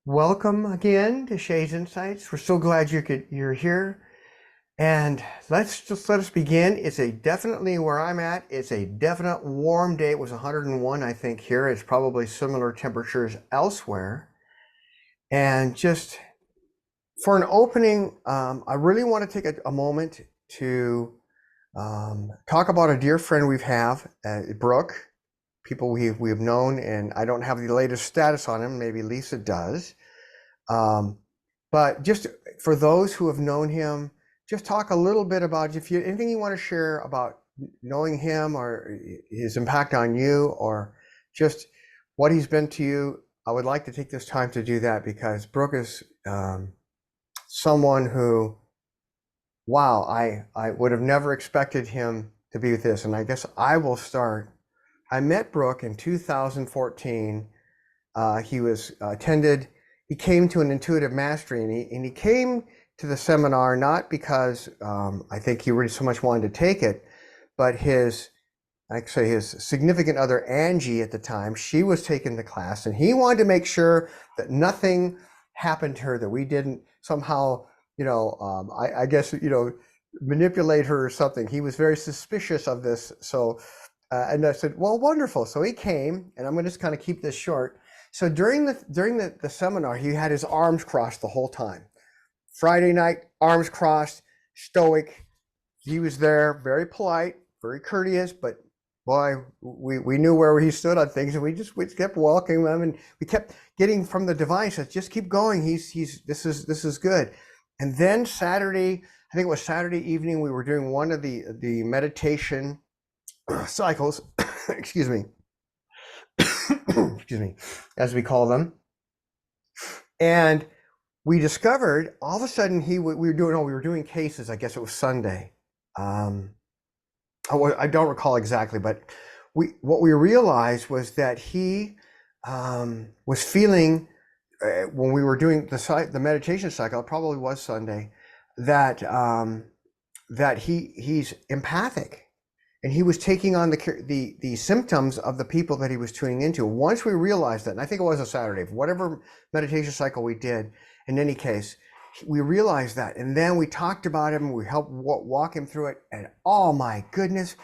Welcome again to Shays Insights. We're so glad you're here. And let us begin. It's a definitely where I'm at. It's a definite warm day. It was 101, I think, here. It's probably similar temperatures elsewhere. And just for an opening, I really want to take a moment to talk about a dear friend we have, Brook, people we've known, and I don't have the latest status on him. Maybe Lisa does. Um, but just for those who have known him, just talk a little bit about if you anything you want to share about knowing him or his impact on you or just what he's been to you. I would like to take this time to do that because Brooke is someone who, wow, I would have never expected him to be with this. And I guess I will start. I met Brooke in 2014. He was attended. He came to an intuitive mastery, and he came to the seminar not because I think he really so much wanted to take it, but his significant other Angie at the time, she was taking the class, and he wanted to make sure that nothing happened to her, that we didn't somehow, I guess, manipulate her or something. He was very suspicious of this. So, and I said, well, wonderful. So he came, and I'm going to just kind of keep this short. So during the seminar, he had his arms crossed the whole time. Friday night, arms crossed, stoic. He was there, very polite, very courteous, but boy, we knew where he stood on things, and we kept welcoming him, and we kept getting from the device that just keep going. This is good. And then Saturday, I think it was Saturday evening, we were doing one of the meditation cycles. Excuse me. Excuse me, as we call them. And we discovered all of a sudden we were doing cases. I guess it was Sunday. I don't recall exactly, but what we realized was that he was feeling when we were doing the meditation cycle. It probably was Sunday, that he's empathic. And he was taking on the symptoms of the people that he was tuning into. Once we realized that, and I think it was a Saturday, whatever meditation cycle we did, in any case, we realized that. And then we talked about him, we helped walk him through it. And oh my goodness,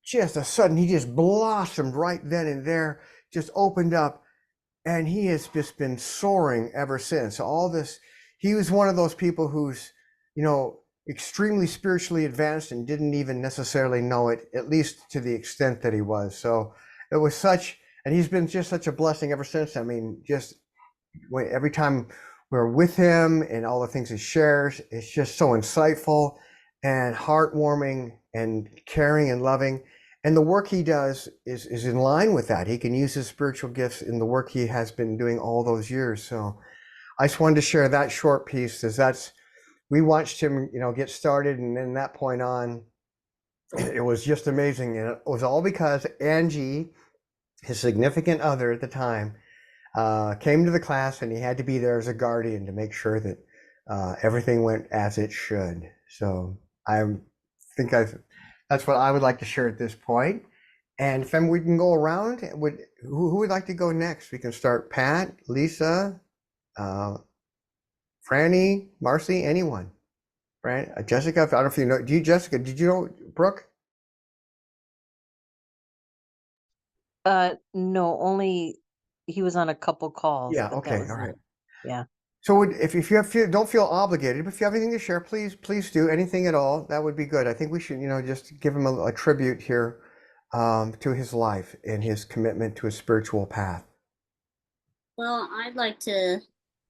just a sudden, he just blossomed right then and there, just opened up. And he has just been soaring ever since. All this, he was one of those people who's, extremely spiritually advanced and didn't even necessarily know it, at least to the extent that he was. So it was and he's been just such a blessing ever since. I mean, just every time we're with him and all the things he shares, it's just so insightful and heartwarming and caring and loving. And the work he does is in line with that. He can use his spiritual gifts in the work he has been doing all those years. So I just wanted to share that short piece, because we watched him, get started, and then that point on, it was just amazing. And it was all because Angie, his significant other at the time, came to the class, and he had to be there as a guardian to make sure that everything went as it should. So that's what I would like to share at this point. And if we can go around, who would like to go next? We can start Pat, Lisa, Franny, Marci, anyone. Right? Jessica, I don't know if you know. Jessica, did you know Brooke? No, only he was on a couple calls. Yeah, but okay, all right. Yeah. So if you don't feel obligated, but if you have anything to share, please do anything at all. That would be good. I think we should, just give him a tribute here to his life and his commitment to a spiritual path. Well, I'd like to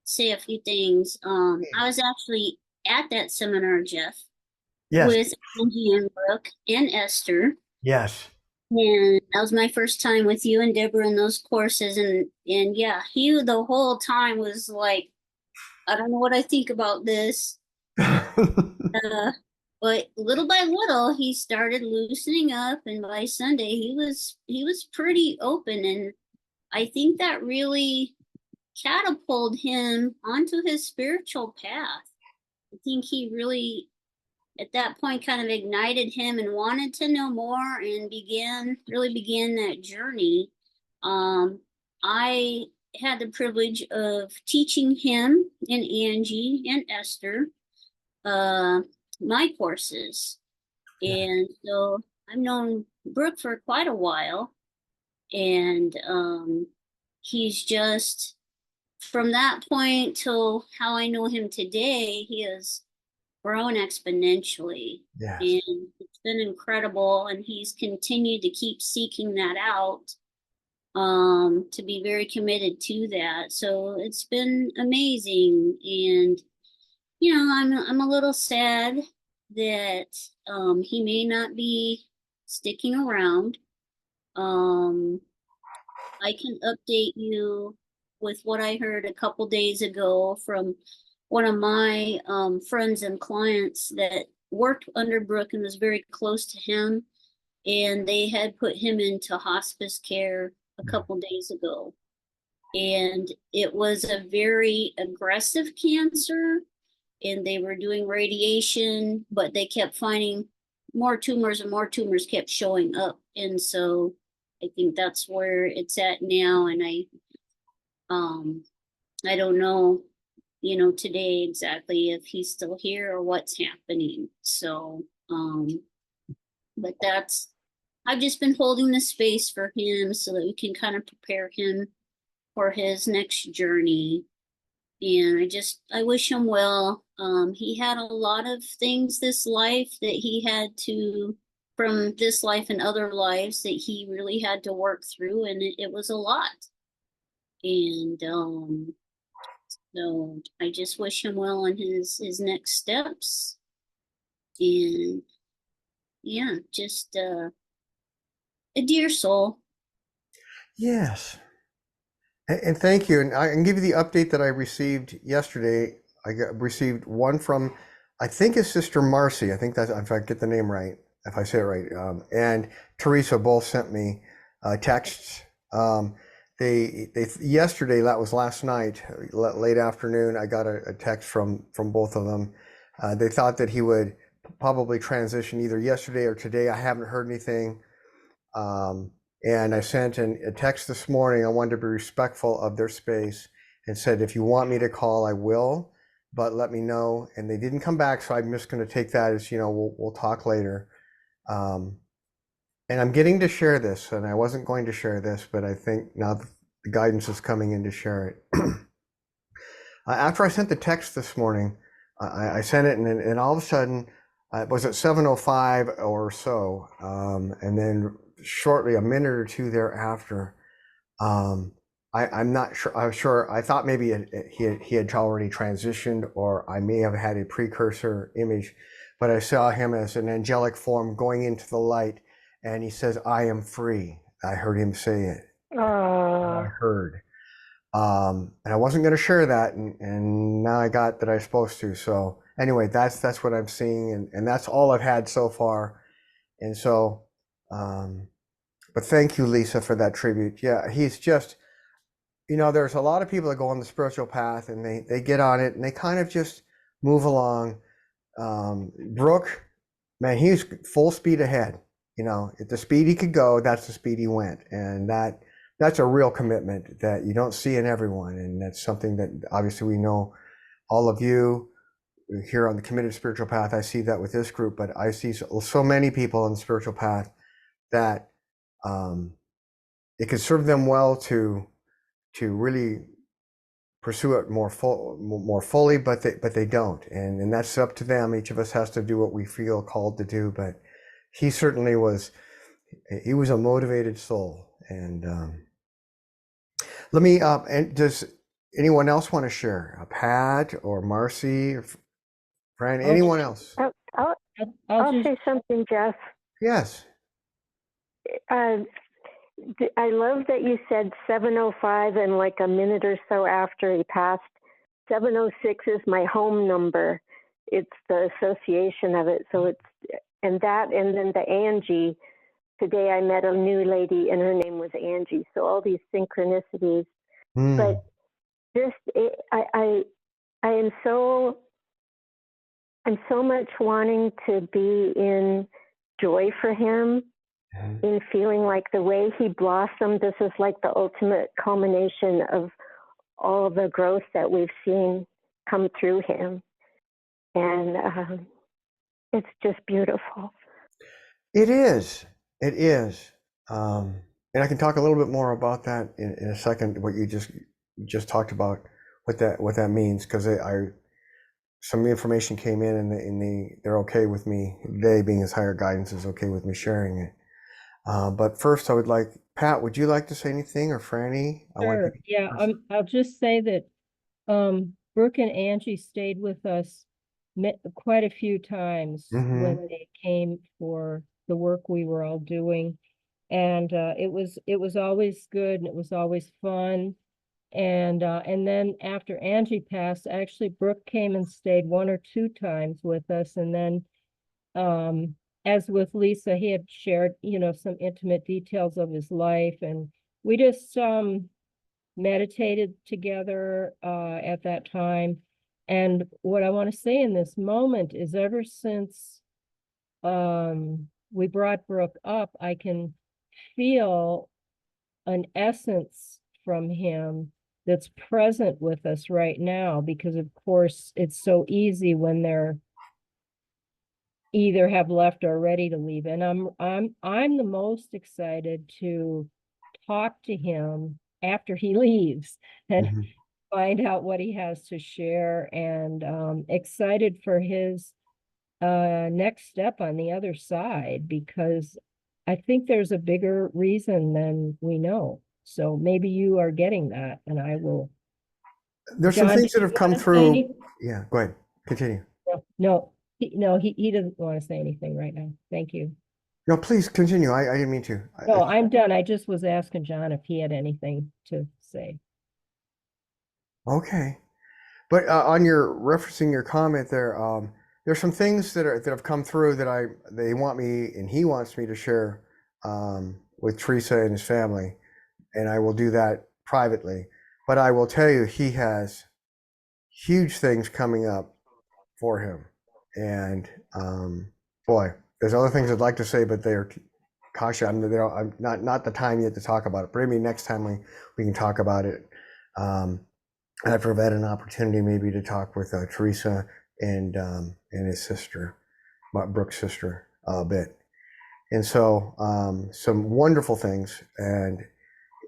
say a few things. I was actually at that seminar, Jeff, Yes. with Angie and Brooke and Esther. Yes. And that was my first time with you and Deborah in those courses. And yeah, he the whole time was like, I don't know what I think about this. But little by little, he started loosening up, and by Sunday, he was pretty open, and I think that really catapulted him onto his spiritual path. I think he really, at that point, kind of ignited him and wanted to know more, and began that journey. I had the privilege of teaching him and Angie and Esther my courses. And so I've known Brook for quite a while. And he's just, from that point till how I know him today, he has grown exponentially. Yes. And it's been incredible. And he's continued to keep seeking that out, to be very committed to that. So it's been amazing. And, you know, I'm a little sad that he may not be sticking around. I can update you with what I heard a couple days ago from one of my friends and clients that worked under Brook and was very close to him. And they had put him into hospice care a couple days ago. And it was a very aggressive cancer. And they were doing radiation, but they kept finding more tumors and more tumors kept showing up. And so I think that's where it's at now. And I don't know, you know, today exactly if he's still here or what's happening. So, but that's, I've just been holding the space for him so that we can kind of prepare him for his next journey. And I wish him well. He had a lot of things this life that he had to, from this life and other lives, that he really had to work through, and it was a lot. And so I just wish him well on his next steps. And yeah, just a dear soul. Yes. And thank you. And I can give you the update that I received yesterday. Received one from, I think his sister Marci. I think that's, if I get the name right, if I say it right. And Teresa both sent me texts. They yesterday, that was last night, late afternoon, I got a text from both of them. They thought that he would probably transition either yesterday or today. I haven't heard anything. And I sent a text this morning. I wanted to be respectful of their space and said, if you want me to call, I will, but let me know. And they didn't come back. So I'm just going to take that as, you know, we'll talk later. And I'm getting to share this, and I wasn't going to share this, but I think now the guidance is coming in to share it. After I sent the text this morning, I sent it, and all of a sudden, it was at 7:05 or so, and then shortly, a minute or two thereafter, I'm not sure. I'm sure. I thought maybe he had already transitioned, or I may have had a precursor image, but I saw him as an angelic form going into the light, and he says, "I am free." I heard him say it. I heard, and I wasn't going to share that, and now I got that I'm supposed to. So anyway, that's what I'm seeing, and that's all I've had so far, and so. But thank you, Lisa, for that tribute. Yeah, he's just, you know, there's a lot of people that go on the spiritual path and they get on it and they kind of just move along. Brook, man, he's full speed ahead. You know, at the speed he could go, that's the speed he went. And that's a real commitment that you don't see in everyone. And that's something that obviously we know all of you here on the Committed Spiritual Path. I see that with this group, but I see so many people on the spiritual path that it could serve them well to really pursue it more fully, but they don't, and that's up to them. Each of us has to do what we feel called to do. But he certainly was. He was a motivated soul. And let me. And does anyone else want to share? Pat or Marci or Fran? Anyone else? I'll say something, Jeff. Yes. I love that you said 7:05 and like a minute or so after he passed. 7:06 is my home number. It's the association of it. So it's, and then the Angie. Today I met a new lady and her name was Angie. So all these synchronicities. But just, I'm so much wanting to be in joy for him. in feeling like the way he blossomed, this is like the ultimate culmination of all the growth that we've seen come through him. And it's just beautiful. It is. It is. And I can talk a little bit more about that in a second. What you just talked about, what that means, because some information came in, they're okay with me. They, being his higher guidance, is okay with me sharing it. But first, I would like, Pat, would you like to say anything, or Franny? Sure. Yeah, I'll just say that Brooke and Angie stayed with us quite a few times when they came for the work we were all doing. And it was always good, and it was always fun. And then after Angie passed, actually Brooke came and stayed 1 or 2 times with us. And then as with Lisa, he had shared, some intimate details of his life, and we just meditated together at that time. And what I want to say in this moment is, ever since we brought Brooke up, I can feel an essence from him that's present with us right now, because of course it's so easy when they're either have left or ready to leave. And I'm the most excited to talk to him after he leaves and find out what he has to share, and excited for his next step on the other side, because I think there's a bigger reason than we know. So maybe you are getting that, and I will. There's some John, things do that have you come wanna say through. anything? Yeah, go ahead. Continue. No, he doesn't want to say anything right now. Thank you. No, please continue. I didn't mean to. No, I'm done. I just was asking John if he had anything to say. Okay. But on your referencing your comment there, there's some things that have come through that they want me, and he wants me to share with Teresa and his family, and I will do that privately. But I will tell you, he has huge things coming up for him, and boy, there's other things I'd like to say, but they're I'm not the time yet to talk about it. But maybe next time we can talk about it. After I've had an opportunity maybe to talk with Teresa and his sister, Brooke's sister, a bit. And so some wonderful things, and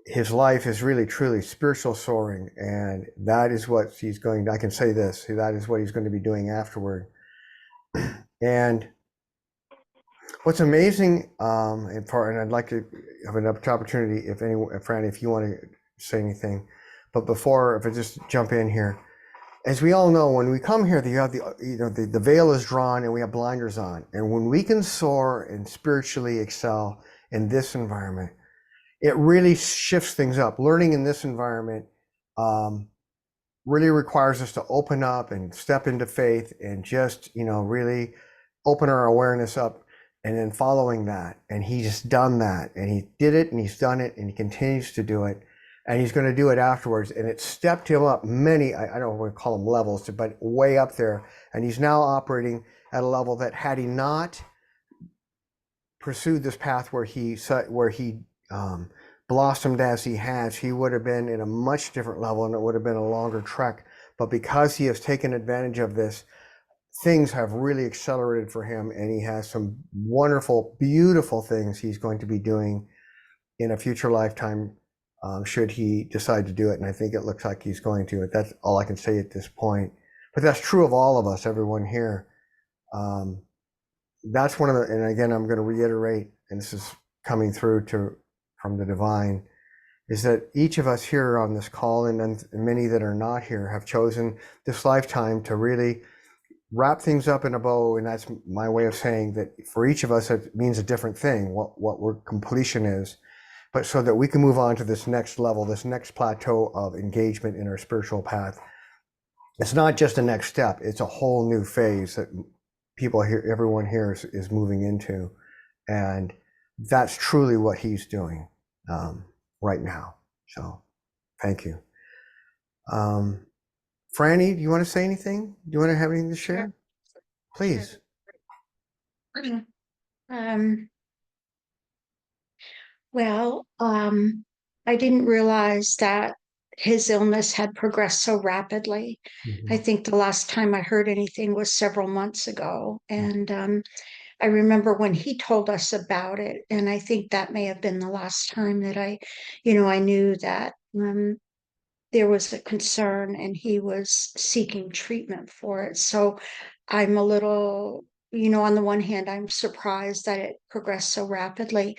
his life is really truly spiritual soaring, and that is what I can say this, that is what he's going to be doing afterward. And what's amazing, and I'd like to have an opportunity, if Franny, if you want to say anything, but before, if I just jump in here, as we all know, when we come here, you have the veil is drawn and we have blinders on. And when we can soar and spiritually excel in this environment, it really shifts things up. Learning in this environment really requires us to open up and step into faith, and just, really open our awareness up, and then following that. And he's just done that, and he did it, and he's done it, and he continues to do it. And he's going to do it afterwards. And it stepped him up many, I don't want to call them levels, but way up there. And he's now operating at a level that, had he not pursued this path where he blossomed as he has, he would have been in a much different level, and it would have been a longer trek. But because he has taken advantage of this, things have really accelerated for him, and he has some wonderful, beautiful things he's going to be doing in a future lifetime, should he decide to do it. And I think it looks like he's going to. That's all I can say at this point. But that's true of all of us, everyone here. That's one of the, and again, I'm going to reiterate, and this is coming through from the divine, is that each of us here on this call, and many that are not here, have chosen this lifetime to really wrap things up in a bow. And that's my way of saying that for each of us, it means a different thing, what completion is. But so that we can move on to this next level, this next plateau of engagement in our spiritual path. It's not just a next step, it's a whole new phase that everyone here is moving into. And that's truly what he's doing right now. So thank you. Franny, do you want to say anything? Do you want to have anything to share? Please. Sure. Well, I didn't realize that his illness had progressed so rapidly. I think the last time I heard anything was several months ago. And I remember when he told us about it, and I think that may have been the last time that I knew that there was a concern and he was seeking treatment for it. So I'm a little, on the one hand, I'm surprised that it progressed so rapidly.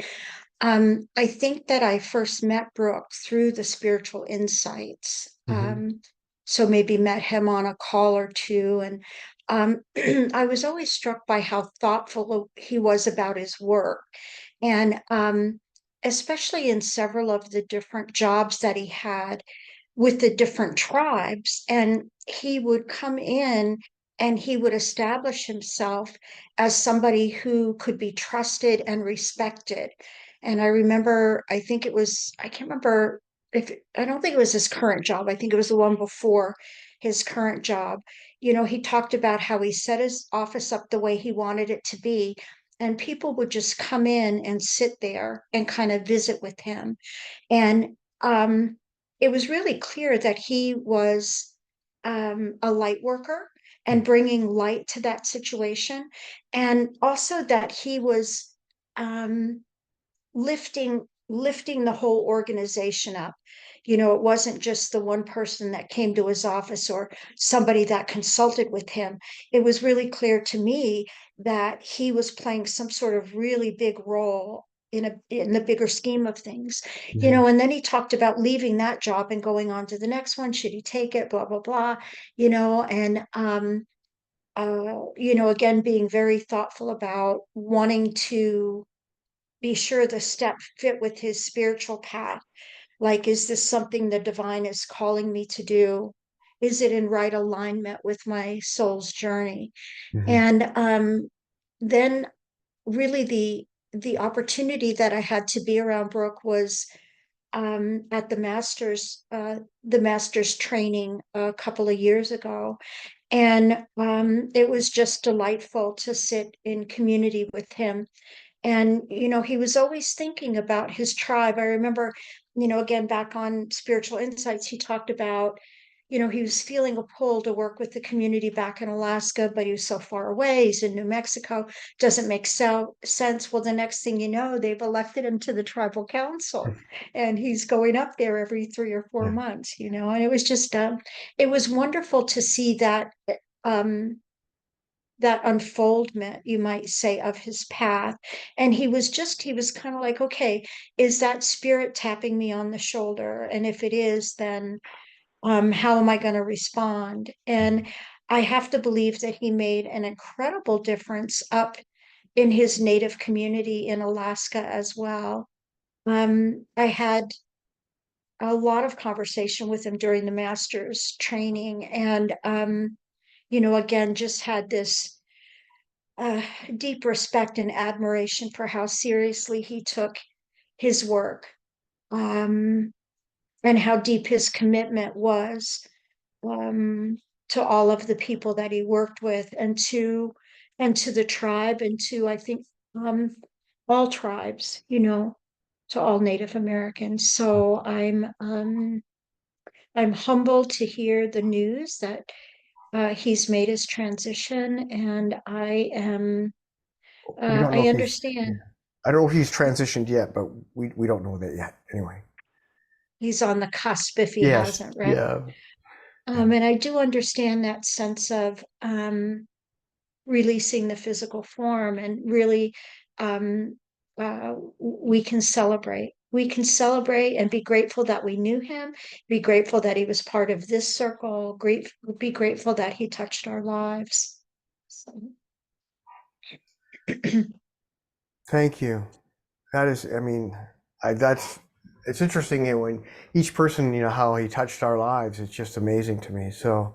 I think that I first met Brook through the spiritual insights. So maybe met him on a call or two. And I was always struck by how thoughtful he was about his work. And especially in several of the different jobs that he had with the different tribes. And he would come in and he would establish himself as somebody who could be trusted and respected. And I remember, I can't remember I don't think it was his current job. I think it was the one before his current job. He talked about how he set his office up the way he wanted it to be. And people would just come in and sit there and kind of visit with him. And it was really clear that he was a light worker and bringing light to that situation. And also that he was um, lifting the whole organization up. It wasn't just the one person that came to his office or somebody that consulted with him. It was really clear to me that he was playing some sort of really big role in the bigger scheme of things. And then he talked about leaving that job and going on to the next one. Should he take it? Blah blah blah. And again, being very thoughtful about wanting to be sure the step fit with his spiritual path. Like, is this something the divine is calling me to do? Is it in right alignment with my soul's journey? And then really the opportunity that I had to be around Brooke was at the master's training a couple of years ago. And it was just delightful to sit in community with him. And, he was always thinking about his tribe. I remember, again, back on Spiritual Insights, he talked about, he was feeling a pull to work with the community back in Alaska, but he was so far away. He's in New Mexico. Doesn't make sense. Well, the next thing you know, they've elected him to the tribal council and he's going up there every 3 or 4 months, and it was just, it was wonderful to see um, that unfoldment, you might say, of his path. And he was kind of like, okay, is that spirit tapping me on the shoulder? And if it is, then how am I going to respond? And I have to believe that he made an incredible difference up in his native community in Alaska as well. I had a lot of conversation with him during the master's training, and again, just had this deep respect and admiration for how seriously he took his work, um, and how deep his commitment was, to all of the people that he worked with, and to the tribe, and to, I think, all tribes, to all Native Americans. So I'm humbled to hear the news that he's made his transition, and We don't know I if understand I don't know if he's transitioned yet, but we don't know that yet. Anyway. he's on the cusp if he Yes. hasn't, right? Yeah. And I do understand that sense of releasing the physical form, and really um, we can celebrate. We can celebrate and be grateful that we knew him, be grateful that he was part of this circle, be grateful that he touched our lives. So. Thank you. That is, I mean, it's interesting when each person, how he touched our lives. It's just amazing to me. So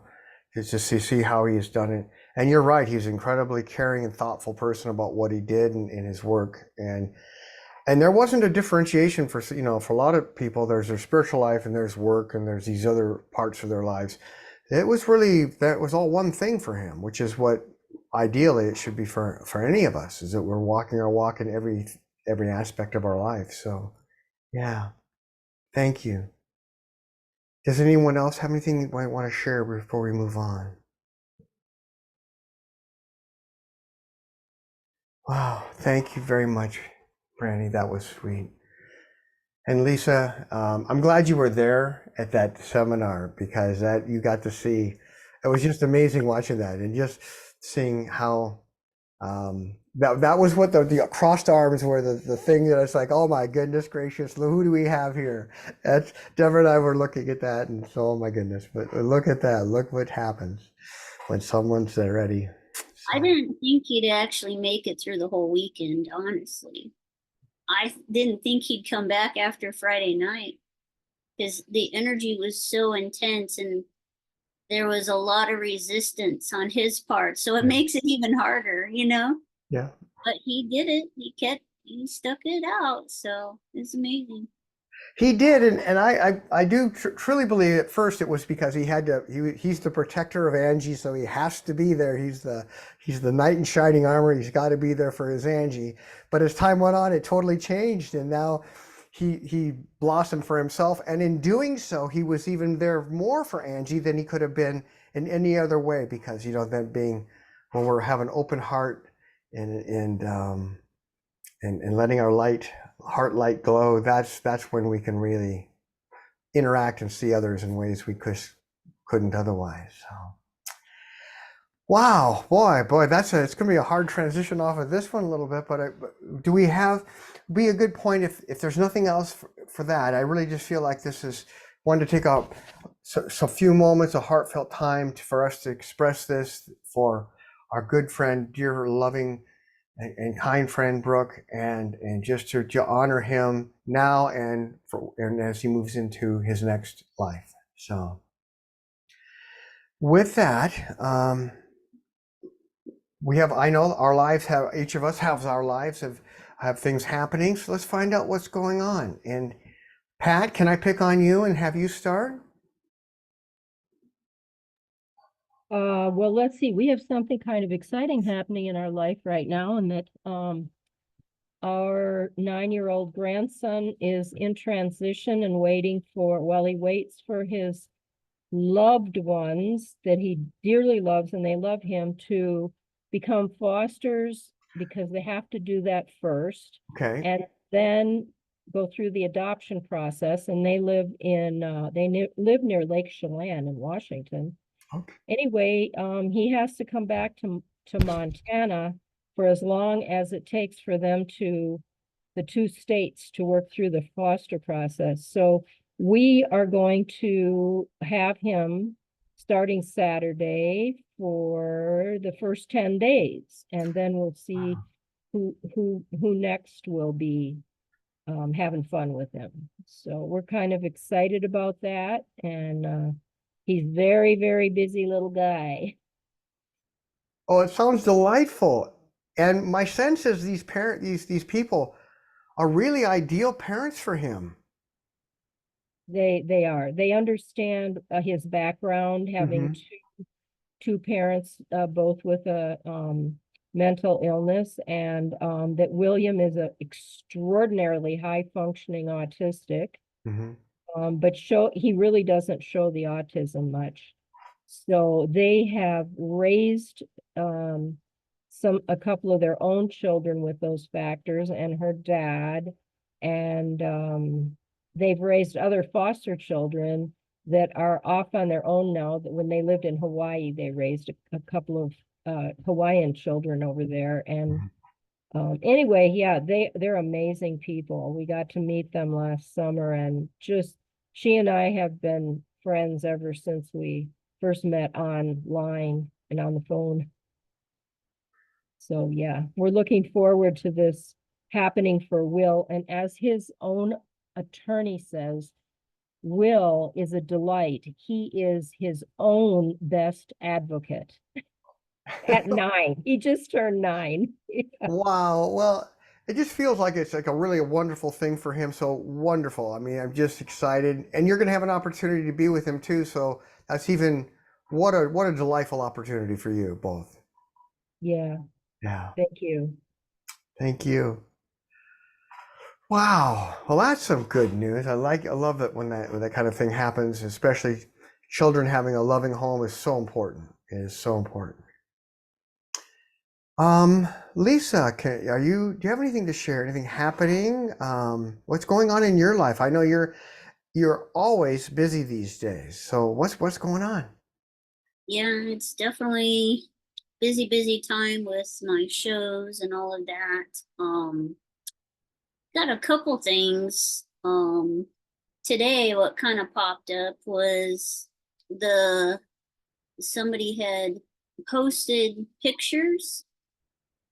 it's just to see how he has done it. And you're right. He's an incredibly caring and thoughtful person about what he did in his work. And there wasn't a differentiation for a lot of people. There's their spiritual life and there's work and there's these other parts of their lives. That was all one thing for him, which is what ideally it should be for any of us, is that we're walking our walk in every aspect of our life. So Yeah. Thank you. Does anyone else have anything you might want to share before we move on? Wow. Thank you very much, Franny. That was sweet. And Lisa, I'm glad you were there at that seminar because that you got to see. It was just amazing watching that and just seeing how that was what the crossed arms were the thing that it's like, oh my goodness gracious, who do we have here? That's Deborah and I were looking at that and so, oh my goodness, but look at that, look what happens when someone's ready. I So, didn't think he'd actually make it through the whole weekend, honestly. I didn't think he'd come back after Friday night because the energy was so intense and there was a lot of resistance on his part. So it yeah. makes it even harder, you know? Yeah. But he did it. He stuck it out. So it's amazing. He did, and I do truly believe at first it was because he had to. He's the protector of Angie, so he has to be there. He's the knight in shining armor. He's got to be there for his Angie. But as time went on, it totally changed, and now he blossomed for himself. And in doing so, he was even there more for Angie than he could have been in any other way. Because then being when we're having open heart and letting our heart light glow, that's when we can really interact and see others in ways we couldn't otherwise. So wow, boy, it's gonna be a hard transition off of this one a little bit, but do we have be a good point if there's nothing else for that? I really just feel like this is one to take a few moments of heartfelt time for us to express this for our good friend, dear loving and kind friend Brook, and just to honor him now and as he moves into his next life. So with that, I know our lives each of us have our lives have things happening. So let's find out what's going on. And Pat, can I pick on you and have you start? Well, let's see. We have something kind of exciting happening in our life right now, and that our 9-year-old grandson is in transition and while he waits for his loved ones that he dearly loves and they love him to become fosters, because they have to do that first. Okay. And then go through the adoption process. And they live live near Lake Chelan in Washington. Okay. Anyway, he has to come back to Montana for as long as it takes for them the two states to work through the foster process. So we are going to have him starting Saturday for the first 10 days, and then we'll see who next will be having fun with him. So we're kind of excited about that, and he's very, very busy little guy. Oh, it sounds delightful. And my sense is these people are really ideal parents for him. They are. They understand his background, having two parents, both with a mental illness, and that William is a extraordinarily high functioning autistic. But he really doesn't show the autism much. So they have raised a couple of their own children with those factors, and her dad, and they've raised other foster children that are off on their own now. That when they lived in Hawaii, they raised a couple of Hawaiian children over there. And anyway, yeah, they're amazing people. We got to meet them last summer, and she and I have been friends ever since we first met online and on the phone. So yeah, we're looking forward to this happening for Will. And as his own attorney says, Will is a delight. He is his own best advocate. At 9, he just turned 9. Wow. Well, it just feels like it's like a really wonderful thing for him. So wonderful. I mean, I'm just excited, and you're going to have an opportunity to be with him too. So that's even what a delightful opportunity for you both. Yeah. Yeah. Thank you. Thank you. Wow. Well, that's some good news. I love it when that kind of thing happens, especially children having a loving home is so important. It is so important. Lisa, do you have anything to share? Anything happening? What's going on in your life? I know you're always busy these days. So what's going on? Yeah, it's definitely busy time with my shows and all of that. Got a couple things. Today what kind of popped up was somebody had posted pictures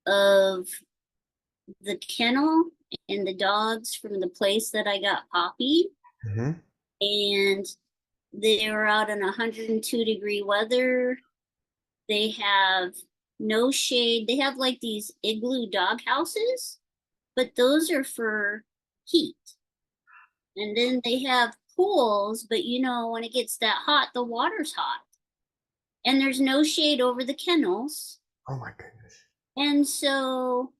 of the kennel and the dogs from the place that I got Poppy. Mm-hmm. And they were out in 102-degree weather. They have no shade. They have like these igloo dog houses, but those are for heat. And then they have pools, but you know, when it gets that hot, the water's hot. And there's no shade over the kennels. Oh my goodness. And so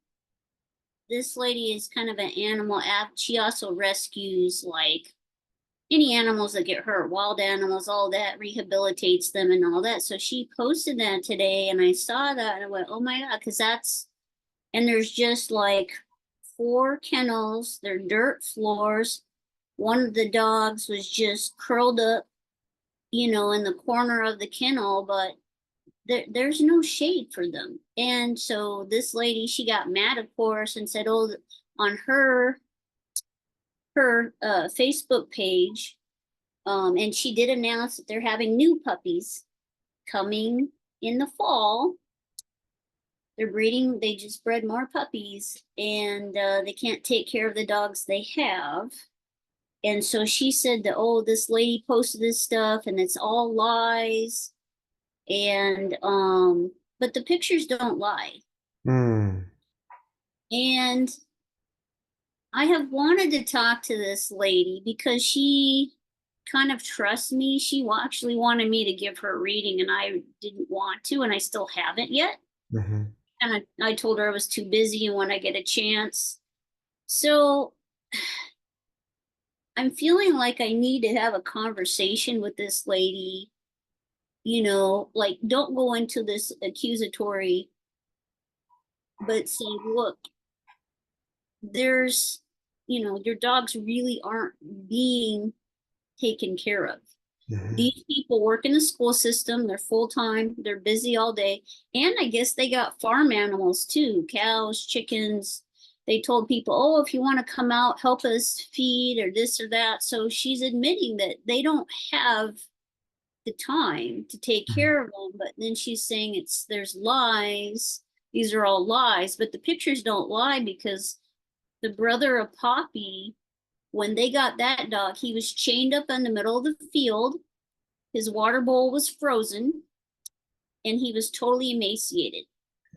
this lady is kind of an animal app. She also rescues like any animals that get hurt, wild animals, all that, rehabilitates them and all that. So she posted that today and I saw that and I went, oh my God, because and there's just like 4 kennels, they're dirt floors. One of the dogs was just curled up, you know, in the corner of the kennel, but there's no shade for them. And so this lady, she got mad, of course, and said, oh, on her Facebook page, and she did announce that they're having new puppies coming in the fall. They're breeding, they just bred more puppies, and they can't take care of the dogs they have. And so she said that, oh, this lady posted this stuff and it's all lies. And but the pictures don't lie. Mm. And I have wanted to talk to this lady because she kind of trusts me. She actually wanted me to give her a reading and I didn't want to, and I still haven't yet. Mm-hmm. And I told her I was too busy and when I get a chance. So I'm feeling like I need to have a conversation with this lady, you know, like don't go into this accusatory, but say, look, there's, you know, your dogs really aren't being taken care of. Mm-hmm. These people work in the school system, they're full-time, they're busy all day. And I guess they got farm animals too, cows, chickens. They told people, oh, if you want to come out, help us feed or this or that. So she's admitting that they don't have the time to take care of them. But then she's saying there's lies. These are all lies, but the pictures don't lie because the brother of Poppy, when they got that dog, he was chained up in the middle of the field. His water bowl was frozen and he was totally emaciated.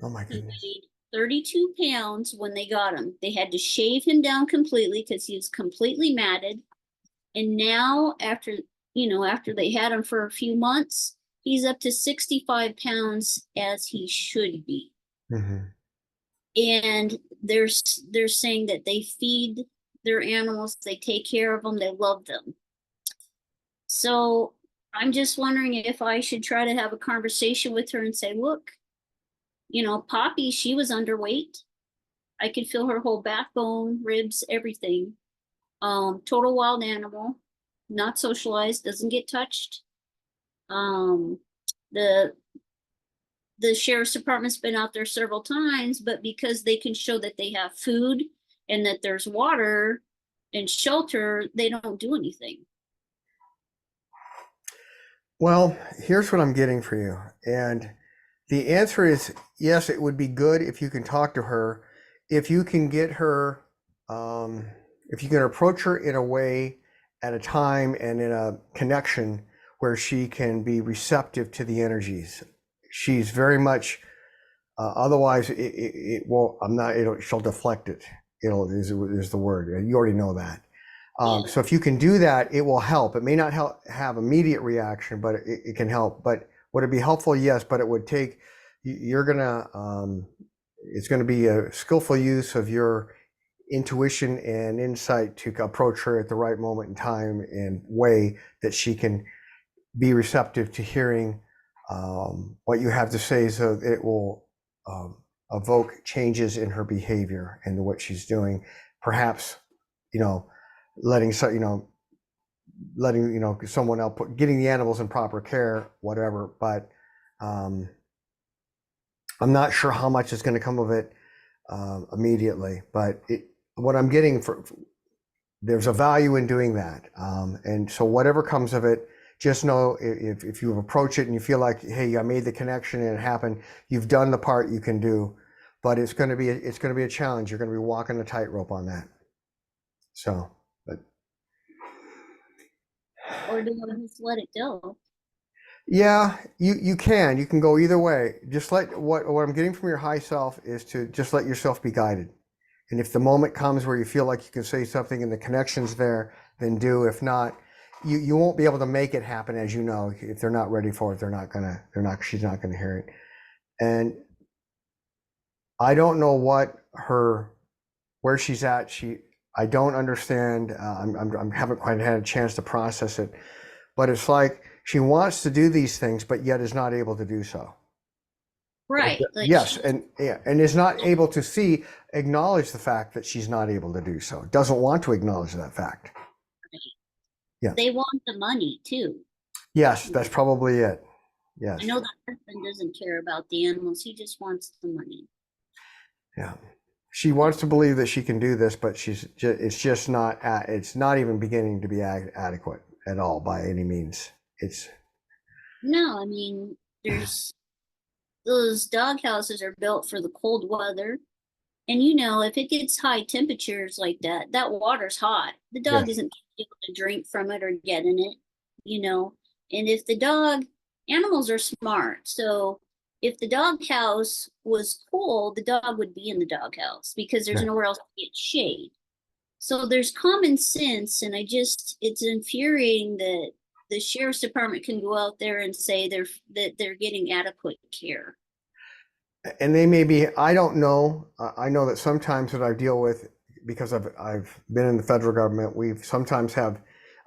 Oh my goodness. He weighed 32 pounds when they got him. They had to shave him down completely because he was completely matted. And now after they had him for a few months, he's up to 65 pounds as he should be. Mm-hmm. And they're saying that they feed their animals, they take care of them, they love them. So I'm just wondering if I should try to have a conversation with her and say, look, you know, Poppy, she was underweight. I could feel her whole backbone, ribs, everything. Total wild animal, not socialized, doesn't get touched. The sheriff's department's been out there several times, but because they can show that they have food and that there's water and shelter, they don't do anything. Well, here's what I'm getting for you. And the answer is yes, it would be good if you can talk to her. If you can get her, if you can approach her in a way at a time and in a connection where she can be receptive to the energies. She's very much, otherwise it won't, she'll deflect it. Is the word. You already know that. So if you can do that, it will help. It may not have immediate reaction, but it can help. But would it be helpful? Yes, but it would take, it's going to be a skillful use of your intuition and insight to approach her at the right moment in time and way that she can be receptive to hearing what you have to say, so it will evoke changes in her behavior and what she's doing. Perhaps, letting someone else getting the animals in proper care, whatever. But I'm not sure how much is going to come of it immediately. But what I'm getting there's a value in doing that, and so whatever comes of it, just know if you approach it and you feel like, hey, I made the connection and it happened, you've done the part you can do. But it's going to be a challenge. You're going to be walking a tightrope on that. So, but Or do I just let it go? yeah, you can go either way. Just let what I'm getting from your high self is to just let yourself be guided. And if the moment comes where you feel like you can say something and the connection's there, then do. If not, you won't be able to make it happen, as you know. If they're not ready for it, she's not gonna hear it. And I don't know where she's at. I don't understand. I haven't quite had a chance to process it, but it's like she wants to do these things, but yet is not able to do so. Right. Like Yes, and is not able to acknowledge the fact that she's not able to do so. Doesn't want to acknowledge that fact. Yeah. They want the money too. Yes, that's probably it. Yes. I know that husband doesn't care about the animals. He just wants the money. Yeah. She wants to believe that she can do this, but it's not even beginning to be adequate at all by any means. No, I mean, those dog houses are built for the cold weather. And if it gets high temperatures like that, that water's hot. The dog isn't able to drink from it or get in it, And if animals are smart. So if the dog house was cold, the dog would be in the dog house because there's nowhere else to get shade. So there's common sense. And it's infuriating that the sheriff's department can go out there and say that they're getting adequate care. And they may be, I don't know. I know that sometimes that I deal with, because I've been in the federal government,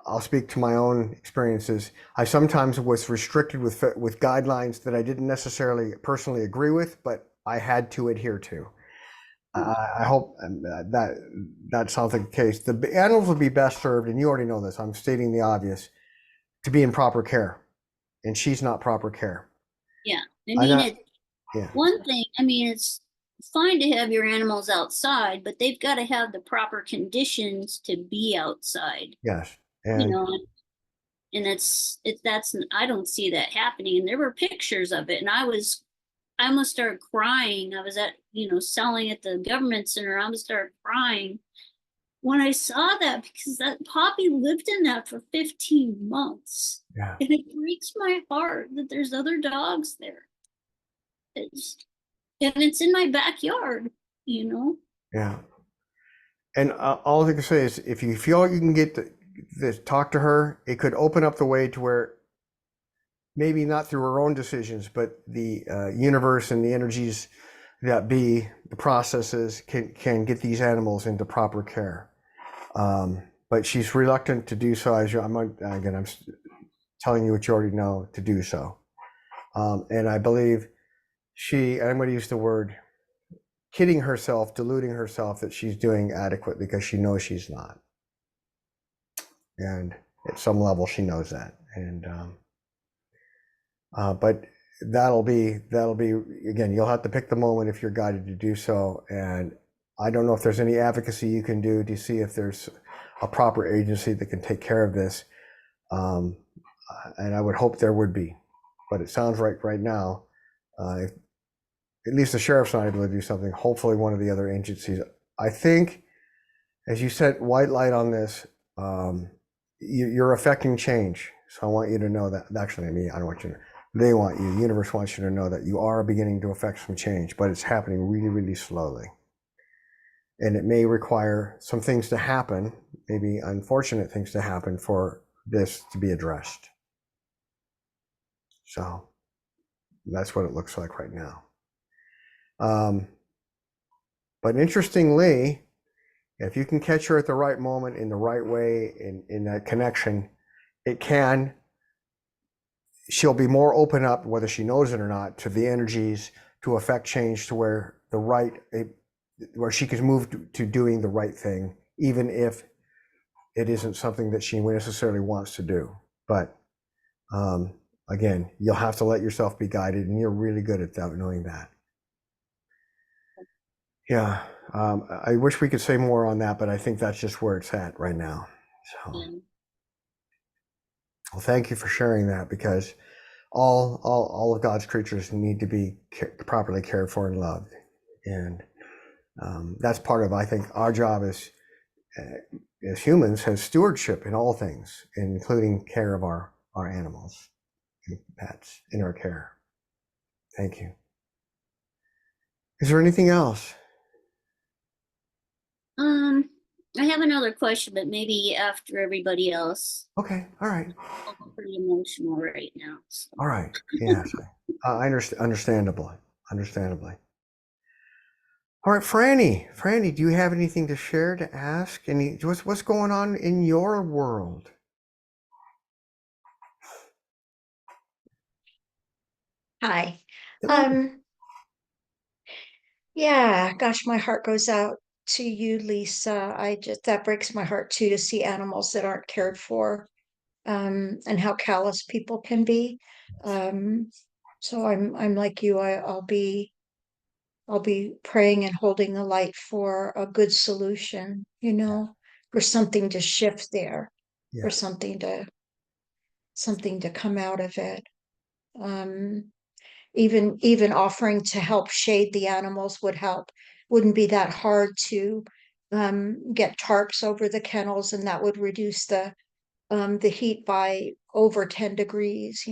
I'll speak to my own experiences. I sometimes was restricted with guidelines that I didn't necessarily personally agree with, but I had to adhere to. I hope that sounds like the case. The animals would be best served, and you already know this, I'm stating the obvious, to be in proper care. And she's not proper care. Yeah. One thing, it's fine to have your animals outside, but they've got to have the proper conditions to be outside. Yes. And I don't see that happening. And there were pictures of it, and I almost started crying. I was at, selling at the government center. I almost started crying when I saw that, because that puppy lived in that for 15 months. Yeah. And it breaks my heart that there's other dogs there. It's in my backyard, Yeah. And all I can say is, if you feel like you can get to talk to her, it could open up the way to where maybe not through her own decisions, but the universe and the energies that be, the processes can get these animals into proper care. But she's reluctant to do so. I'm telling you what you already know, to do so. And I believe I'm going to use the word, kidding herself, deluding herself that she's doing adequate, because she knows she's not. And at some level she knows that. And but that'll be again, you'll have to pick the moment if you're guided to do so. And I don't know if there's any advocacy you can do to see if there's a proper agency that can take care of this. And I would hope there would be, but it sounds like right now, at least the sheriff's not able to do something. Hopefully one of the other agencies. I think, as you said, white light on this, you're affecting change. So I want you to know that. Actually, I don't want you to. They want you. The universe wants you to know that you are beginning to affect some change, but it's happening really, really slowly. And it may require some things to happen, maybe unfortunate things to happen, for this to be addressed. So that's what it looks like right now. But interestingly, If you can catch her at the right moment, in the right way, in that connection, she'll be more open up, whether she knows it or not, to the energies, to affect change to where where she can move to doing the right thing, even if it isn't something that she necessarily wants to do. But again, you'll have to let yourself be guided, and you're really good at that, knowing that. Yeah, I wish we could say more on that, but I think that's just where it's at right now. So, well, thank you for sharing that, because all of God's creatures need to be properly cared for and loved, and that's part of, I think, our job as humans, has stewardship in all things, including care of our animals and pets in our care. Thank you. Is there anything else? I have another question, but maybe after everybody else. Okay, all right. I'm pretty emotional right now. So. All right, yes, I understand, understandably. All right, Franny, do you have anything to share, to ask? What's going on in your world? Hi. Hello. Yeah, gosh, my heart goes out to you, Lisa. That breaks my heart too, to see animals that aren't cared for, and how callous people can be. So I'm like you. I'll be praying and holding the light for a good solution, for something to shift there, for Yes. something to come out of it. Even offering to help shade the animals would help. Wouldn't be that hard to get tarps over the kennels, and that would reduce the heat by over 10 degrees,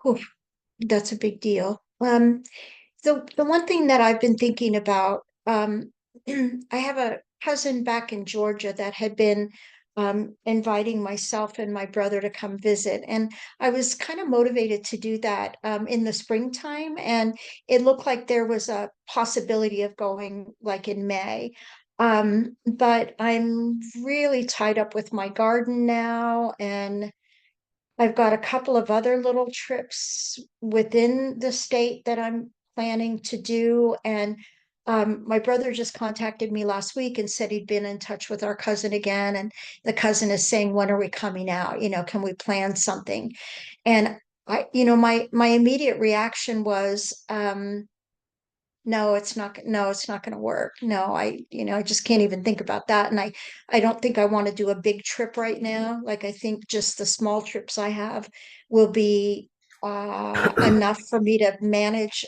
oof, that's a big deal. The one thing that I've been thinking about, I have a cousin back in Georgia that had been inviting myself and my brother to come visit, and I was kind of motivated to do that in the springtime, and it looked like there was a possibility of going like in May. But I'm really tied up with my garden now, and I've got a couple of other little trips within the state that I'm planning to do. And my brother just contacted me last week and said he'd been in touch with our cousin again. And the cousin is saying, when are we coming out? Can we plan something? And my immediate reaction was, no, it's not going to work. No, I just can't even think about that. And I don't think I want to do a big trip right now. Like, I think just the small trips I have will be enough for me to manage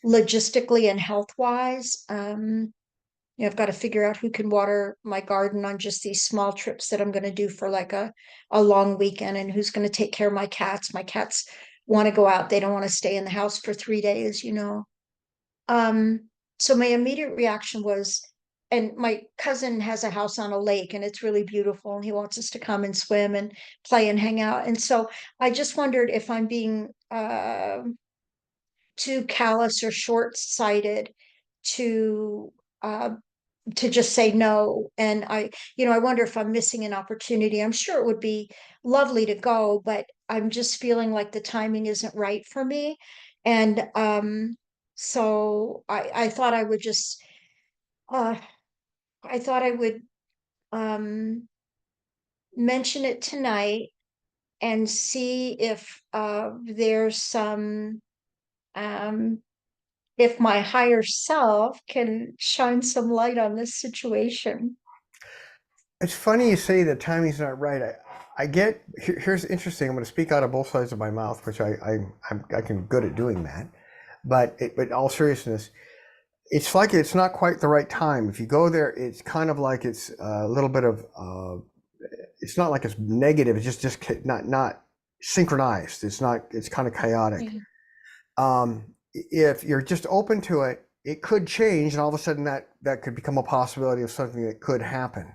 logistically and health wise. I've got to figure out who can water my garden on just these small trips that I'm going to do for like a long weekend, and who's going to take care of my cats. My cats want to go out. They don't want to stay in the house for 3 days. So my immediate reaction was, and my cousin has a house on a lake and it's really beautiful, and he wants us to come and swim and play and hang out. And so I just wondered if I'm being too callous or short-sighted to uh to just say no. And I wonder if I'm missing an opportunity. I'm sure it would be lovely to go, but I'm just feeling like the timing isn't right for me. And so I thought I would just uh I thought I would um mention it tonight and see if there's some um if my higher self can shine some light on this situation. It's funny you say the timing's not right. Here's interesting. I'm going to speak out of both sides of my mouth, which I can good at doing that. But in all seriousness, it's like it's not quite the right time. If you go there, it's kind of like it's a little bit of. It's not like it's negative. It's just not synchronized. It's not. It's kind of chaotic. If you're just open to it, it could change, and all of a sudden that could become a possibility of something that could happen.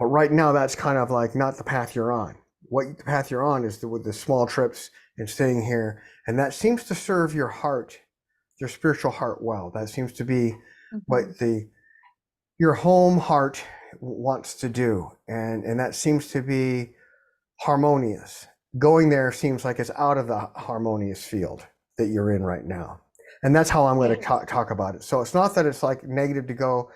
But right now, that's kind of like not the path you're on. The path you're on is with the small trips and staying here, and that seems to serve your heart, your spiritual heart well. That seems to be what the your home heart wants to do, and that seems to be harmonious. Going there seems like it's out of the harmonious field that you're in right now. And that's how I'm going to talk about it. So it's not that it's like negative to go.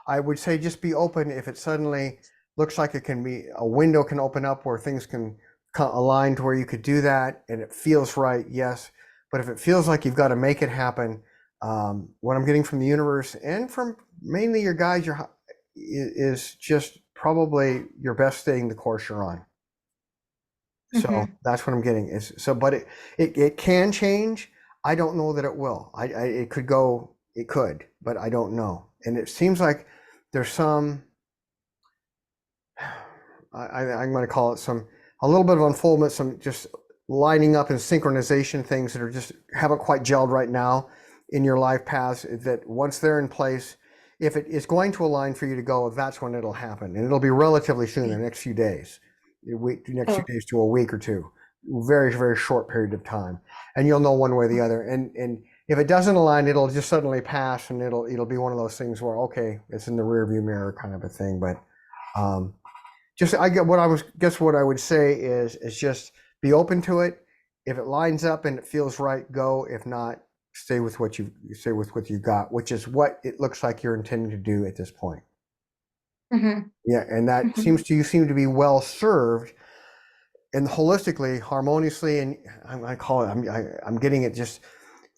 I would say just be open if it suddenly looks like it can be a window can open up where things can align to where you could do that and it feels right, yes. But if it feels like you've got to make it happen, what I'm getting from the universe and from mainly your guides, is just probably your best staying the course you're on. So that's what I'm getting is so, but it can change. I don't know that it will. It could go, it could, but I don't know. And it seems like there's some, I'm going to call it a little bit of unfoldment, some just lining up and synchronization things that are just haven't quite gelled right now in your life paths, that once they're in place, if it is going to align for you to go, that's when it'll happen. And it'll be relatively soon, in the next few days. Next few days to a week or two, very, very short period of time, and you'll know one way or the other. And if it doesn't align, it'll just suddenly pass, and it'll be one of those things where, okay, it's in the rearview mirror kind of a thing. But just what I would say is just be open to it. If it lines up and it feels right, go. If not, stay with what you got, which is what it looks like you're intending to do at this point. Yeah, and that seems to be well served, and holistically, harmoniously, and I'm getting it. Just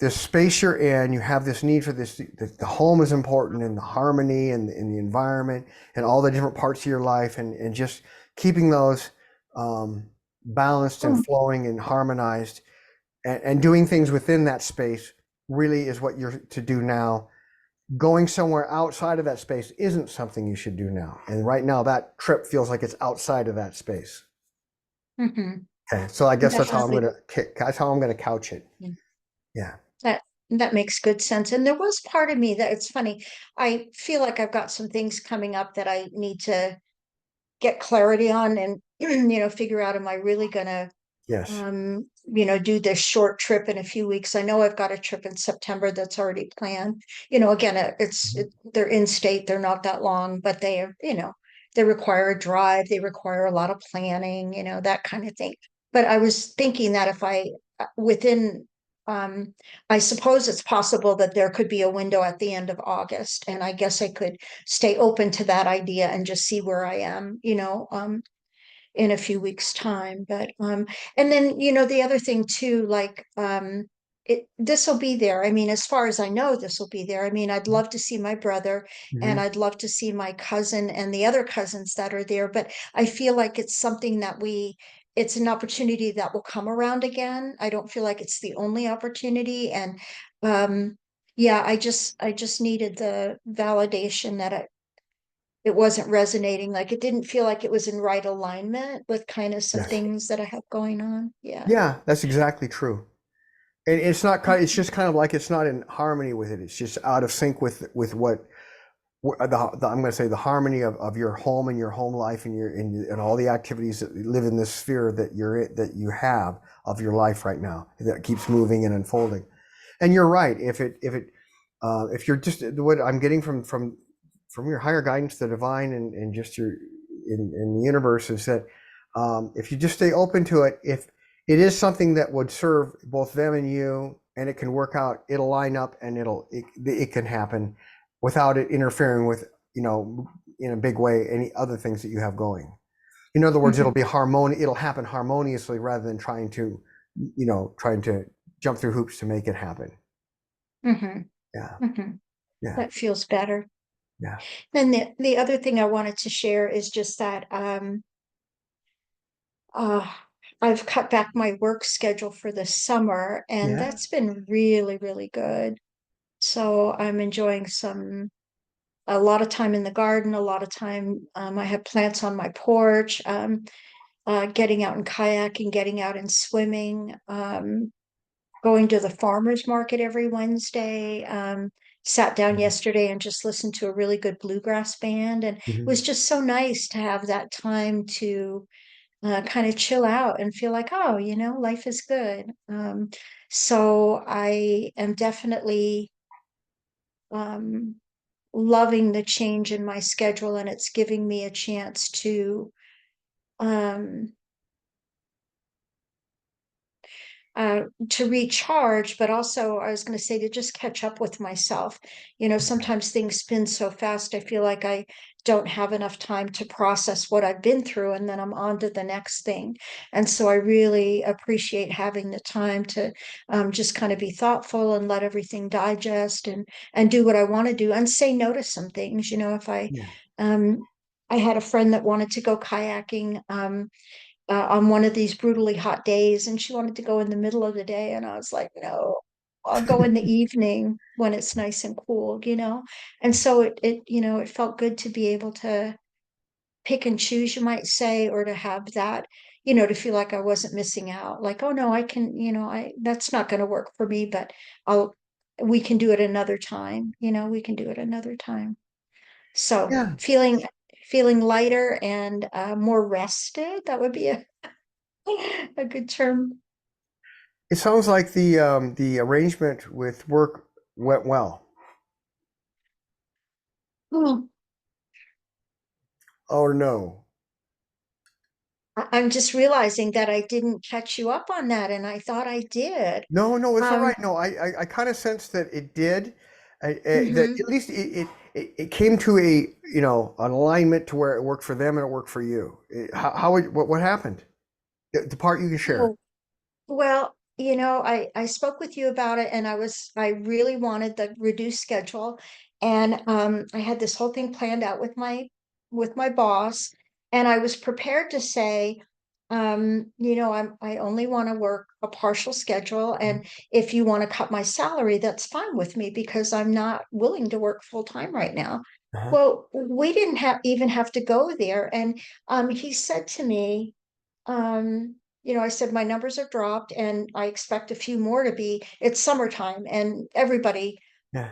this space you're in, you have this need for this. The home is important, and the harmony, and the environment, and all the different parts of your life, and just keeping those balanced and flowing and harmonized, and doing things within that space really is what you're to do now. Going somewhere outside of that space isn't something you should do now. And right now that trip feels like it's outside of that space. Okay. So I guess that's how I'm going to couch it. Yeah. That makes good sense. And there was part of me that it's funny. I feel like I've got some things coming up that I need to get clarity on and, figure out, am I really going to Yes. Do this short trip in a few weeks. I know I've got a trip in September that's already planned. Again, they're in state, they're not that long, but they require a drive, they require a lot of planning, that kind of thing. But I was thinking that if I suppose it's possible that there could be a window at the end of August, and I guess I could stay open to that idea and just see where I am, in a few weeks' time. But and then the other thing too, like this will be there. I mean, as far as I know, this will be there. I mean, I'd love to see my brother, and I'd love to see my cousin and the other cousins that are there, but I feel like it's something that it's an opportunity that will come around again. I don't feel like it's the only opportunity. And yeah, I just needed the validation that it wasn't resonating. Like it didn't feel like it was in right alignment with kind of some Yes. things that I have going on. Yeah. Yeah, that's exactly true. And it's just kind of like it's not in harmony with it. It's just out of sync with what I'm going to say the harmony of your home and your home life and all the activities that live in this sphere that you have of your life right now that keeps moving and unfolding. And you're right. If you're just what I'm getting from your higher guidance, the divine, and just in the universe is that if you just stay open to it, if it is something that would serve both them and you, and it can work out, it'll line up, and it can happen without it interfering with, in a big way, any other things that you have going. In other words, it'll happen harmoniously rather than trying to jump through hoops to make it happen. Yeah. Yeah. That feels better. Yeah. Then the other thing I wanted to share is just that I've cut back my work schedule for the summer, and that's been really, really good. So I'm enjoying a lot of time in the garden, a lot of time. I have plants on my porch, getting out and kayaking, getting out and swimming, going to the farmer's market every Wednesday. Sat down yesterday and just listened to a really good bluegrass band. And it was just so nice to have that time to kind of chill out and feel like, oh, life is good. So I am definitely loving the change in my schedule, and it's giving me a chance um, to recharge, but also I was going to say to just catch up with myself. You know, sometimes things spin so fast, I feel like I don't have enough time to process what I've been through, and then I'm on to the next thing. And so I really appreciate having the time to just kind of be thoughtful and let everything digest and do what I want to do and say no to some things. You know, if Yeah. um, I had a friend that wanted to go kayaking. On one of these brutally hot days, and she wanted to go in the middle of the day, and I was like, no, I'll go in the evening when it's nice and cool, you know. And so it you know, it felt good to be able to pick and choose, you might say, or to have that, you know, to feel like I wasn't missing out, like, oh no, I can, you know, I that's not going to work for me, but I'll we can do it another time, you know, we can do it another time. So Yeah. feeling lighter and more rested, that would be a good term. It sounds like the arrangement with work went well. Oh, Or no? I'm just realizing that I didn't catch you up on that, and I thought I did. No, no, it's all Um, right. No, I kind of sensed that it did. That mhm. at least it came to a, you know, an alignment to where it worked for them and it worked for you. What happened? The part you can share. Oh, well, you know, I spoke with you about it, and I really wanted the reduced schedule, and I had this whole thing planned out with my boss, and I was prepared to say, you know, I only want to work a partial schedule, and if you want to cut my salary, that's fine with me because I'm not willing to work full time right now. Uh-huh. Well, we didn't even have to go there, and he said to me, you know, I said my numbers have dropped and I expect a few more to be, it's summertime, and Yeah.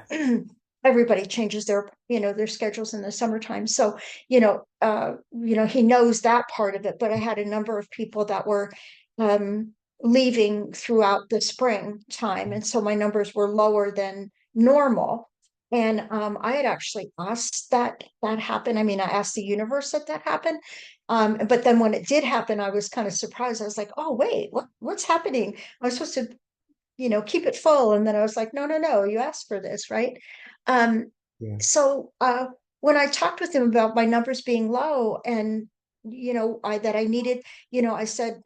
everybody changes their, you know, their schedules in the summertime. So, you know, he knows that part of it, but I had a number of people that were leaving throughout the spring time. And so my numbers were lower than normal. And I had actually asked that happen. I mean, I asked the universe that happen. But then when it did happen, I was kind of surprised. I was like, oh, wait, what's happening? I was supposed to, you know, keep it full. And then I was like, no, no, no, you asked for this, right? Um, Yeah. so when I talked with him about my numbers being low and you know, that I needed, you know, I said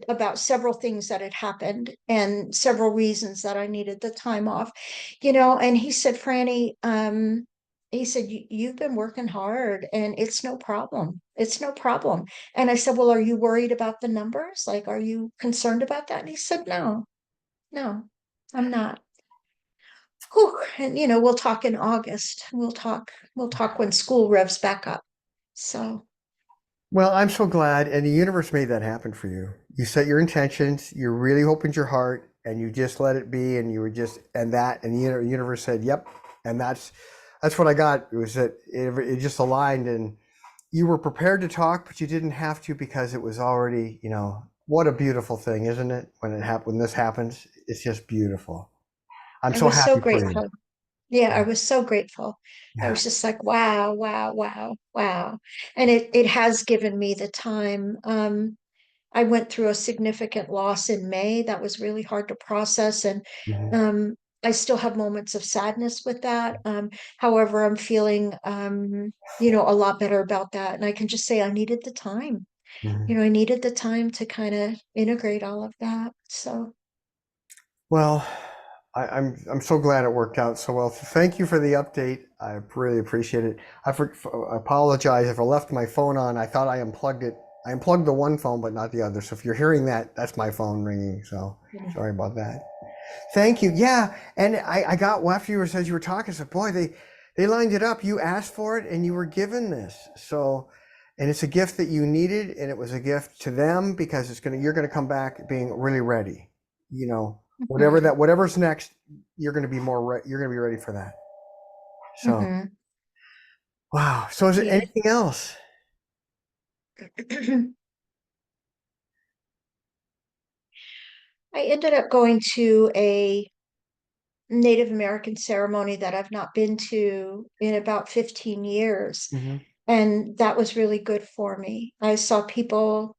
about several things that had happened and several reasons that I needed the time off, you know, and he said, Franny, he said, you've been working hard and it's no problem. It's no problem. And I said, well, are you worried about the numbers? Like, are you concerned about that? And he said, no, no, I'm not. Whew. And you know, we'll talk in August. We'll talk when school revs back up. So Well, I'm so glad, and the universe made that happen for you. You set your intentions, you really opened your heart, and you just let it be, and you were just, and that, and the universe said, "Yep," and that's what I got. It was that it just aligned, and you were prepared to talk, but you didn't have to because it was already, you know, what a beautiful thing, isn't it? When this happens, it's just beautiful. I'm I so was so happy for you. grateful. Yeah, I was so grateful. I Yeah. was just like, wow, wow, wow, wow. And it has given me the time. I went through a significant loss in May that was really hard to process, and Mhm. um, I still have moments of sadness with that. However, I'm feeling you know, a lot better about that. And I can just say I needed the time. You Mhm. know, I needed the time to kind of integrate all of that. So Well, I'm so glad it worked out so well. Thank you for the update. I really appreciate it. I apologize if I left my phone on. I thought I unplugged it. I unplugged the one phone, but not the other. So if you're hearing that, that's my phone ringing. So yeah. sorry about that. Thank you. Yeah, and I got well, after you were said you were talking. I said, boy, they lined it up. You asked for it, and you were given this. So, and it's a gift that you needed, and it was a gift to them because you're gonna come back being really ready. You know, Mhm, whatever's next, you're gonna be ready for that. So, mhm. wow. So, is there Yeah. anything else? I ended up going to Native American ceremony that I've not been to in about 15 years. Mm-hmm. And that was really good for me. I saw people,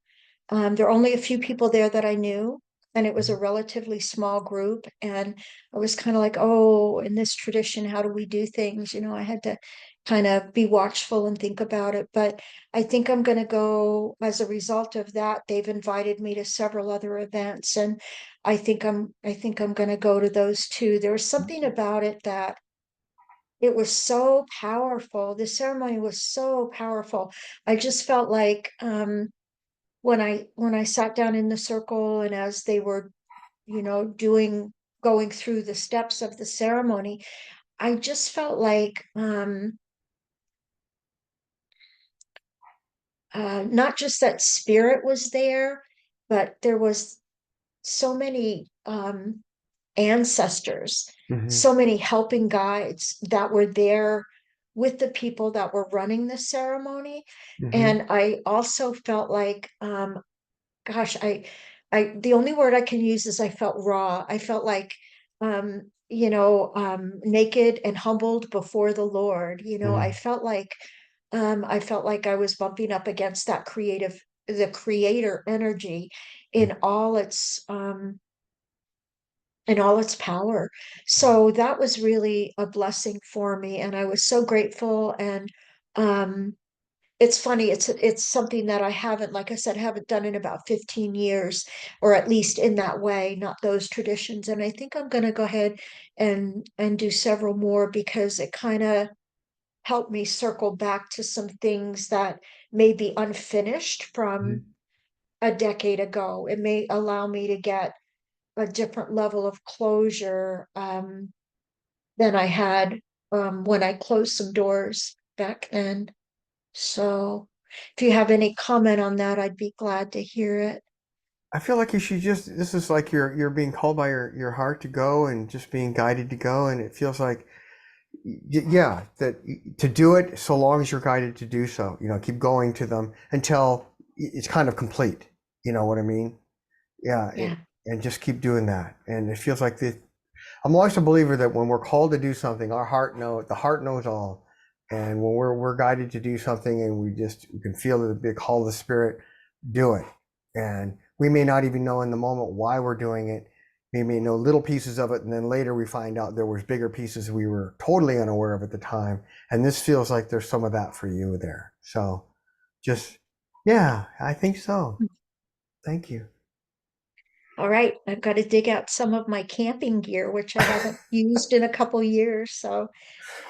there were only a few people there that I knew, and it was a relatively small group. And I was kind of like, oh, in this tradition, how do we do things? You know, I had to kind of be watchful and think about it. But I think I'm going to go as a result of that. They've invited me to several other events, and I think I'm going to go to those too. There was something about it that it was so powerful. The ceremony was so powerful. I just felt like when I sat down in the circle and as they were, going through the steps of the ceremony, I just felt like not just that spirit was there, but there was so many ancestors, Mm-hmm. so many helping guides that were there with the people that were running the ceremony. Mm-hmm. And I also felt like, gosh, the only word I can use is I felt raw. I felt like, naked and humbled before the Lord. Mm-hmm. I felt like I was bumping up against the creator energy in all its power. So that was really a blessing for me, and I was so grateful. And um, it's funny, it's something that I haven't, like I said, haven't done in about 15 years, or at least in that way, not those traditions. And I think I'm going to go ahead and do several more, because it kind of helped me circle back to some things that may be unfinished from a decade ago. It may allow me to get a different level of closure than I had when I closed some doors back then. So if you have any comment on that, I'd be glad to hear it. I feel like you should just, this is like you're being called by your heart to go and just being guided to go. And it feels like, yeah, that to do it so long as you're guided to do so, keep going to them until it's kind of complete. You know what I mean? Yeah. Yeah. And just keep doing that. And it feels like I'm always a believer that when we're called to do something, the heart knows all. And when we're guided to do something and we can feel the big call of the spirit, do it. And we may not even know in the moment why we're doing it. We may know little pieces of it, and then later we find out there was bigger pieces we were totally unaware of at the time. And this feels like there's some of that for you there. So just, yeah, I think so. Thank you. All right. I've got to dig out some of my camping gear, which I haven't used in a couple years. So yeah,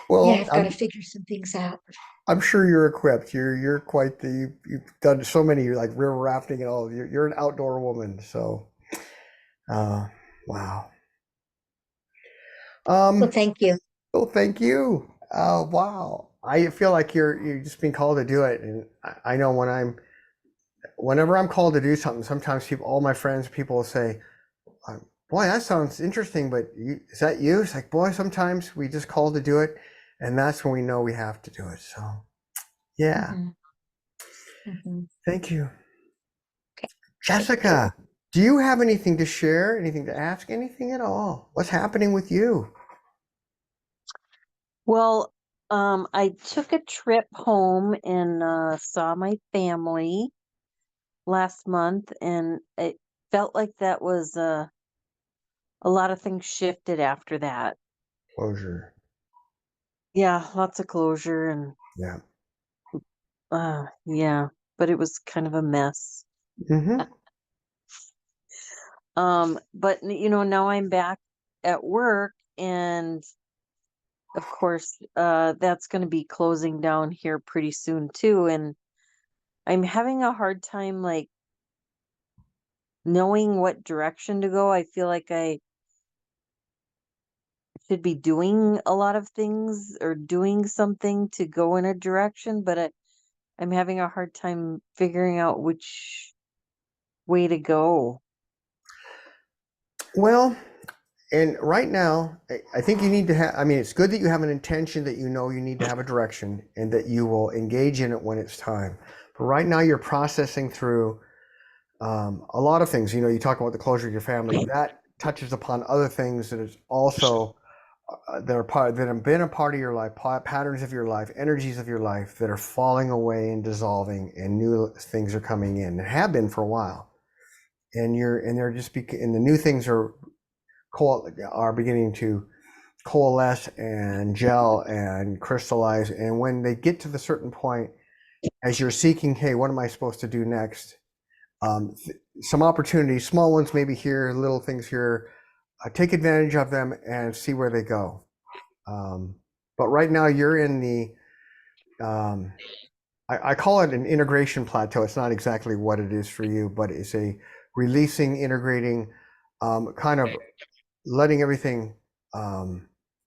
Well, I've got to figure some things out. I'm sure you're equipped. You're quite you've done so many like river rafting and all. You're an outdoor woman. So, wow. Well, thank you. Well, thank you. Wow. I feel like you're just being called to do it, and I know whenever I'm called to do something, sometimes all my friends, people will say, "Boy, that sounds interesting, but is that you?" It's like, boy, sometimes we just called to do it, and that's when we know we have to do it. So, yeah. Thank you. Okay. Jessica, do you have anything to share? Anything to ask? Anything at all? What's happening with you? Well, I took a trip home and saw my family last month, and it felt like that was a lot of things shifted after that. Closure. Yeah, lots of closure and Yeah. yeah, but it was kind of a mess. Mm-hmm. But now I'm back at work, and of course, that's going to be closing down here pretty soon too, and I'm having a hard time like knowing what direction to go. I feel like I should be doing a lot of things or doing something to go in a direction, but I'm having a hard time figuring out which way to go. Well, and right now, I think you need to have, I mean, it's good that you have an intention that you know you need to have a direction and that you will engage in it when it's time. But right now, you're processing through a lot of things. You talk about the closure of your family. That touches upon other things that is also that have been a part of your life, patterns of your life, energies of your life that are falling away and dissolving, and new things are coming in and have been for a while. And they're just and the new things are beginning to coalesce and gel and crystallize. And when they get to the certain point, as you're seeking, hey, what am I supposed to do next? Some opportunities, small ones maybe here, little things here, take advantage of them and see where they go. But right now you're in the, I call it an integration plateau. It's not exactly what it is for you, but it's a releasing, integrating, kind of letting everything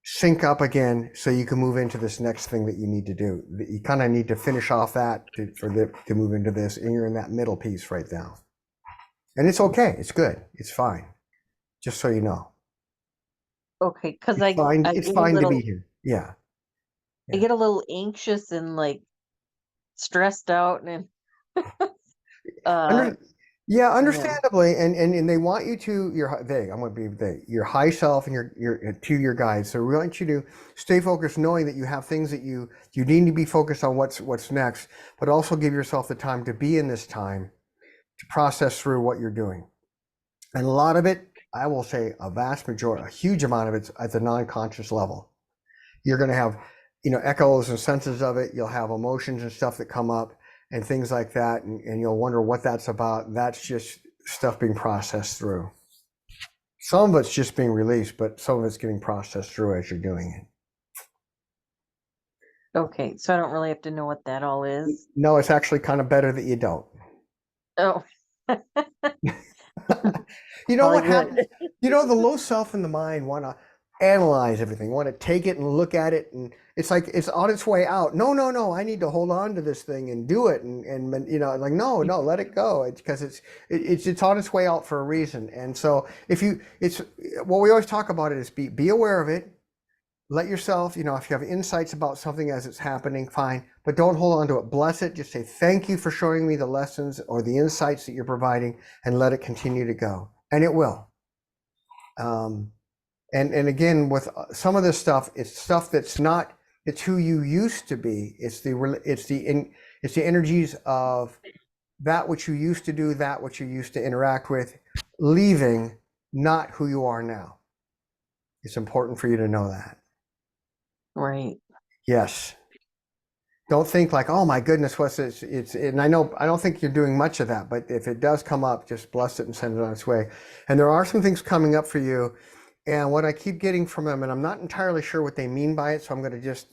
sync up again so you can move into this next thing that you need to do. You kind of need to finish off that to move into this, and you're in that middle piece right now. And it's okay. It's good. It's fine. Just so you know. Okay, because It's fine. I It's get a fine to little, be here. Yeah. I get a little anxious and like stressed out and Under, yeah, yeah. understandably, and they want you to I'm going to be your high self and your to your guides. So we want you to stay focused, knowing that you have things that you need to be focused on what's next, but also give yourself the time to be in this time to process through what you're doing. And a lot of it, I will say, a vast majority, a huge amount of it's at the non-conscious level. You're going to have, echoes and senses of it. You'll have emotions and stuff that come up and things like that. And you'll wonder what that's about. That's just stuff being processed through. Some of it's just being released, but some of it's getting processed through as you're doing it. Okay, so I don't really have to know what that all is. No, it's actually kind of better that you don't. Oh. You know Well, what good. happens? The low self and the mind want to analyze everything, want to take it and look at it, and it's like it's on its way out. No, I need to hold on to this thing and do it, and like no, let it go. It's because it's on its way out for a reason. And so it's what we always talk about it is be aware of it. Let yourself, if you have insights about something as it's happening, fine, but don't hold on to it. Bless it. Just say, thank you for showing me the lessons or the insights that you're providing, and let it continue to go. And it will. And again, with some of this stuff, it's stuff that's not, it's who you used to be. It's the energies of that which you used to do, that which you used to interact with, leaving, not who you are now. It's important for you to know that. Right. Yes. Don't think like, oh my goodness, what's this? And I don't think you're doing much of that, but if it does come up, just bless it and send it on its way. And there are some things coming up for you. And what I keep getting from them, and I'm not entirely sure what they mean by it, so I'm going to just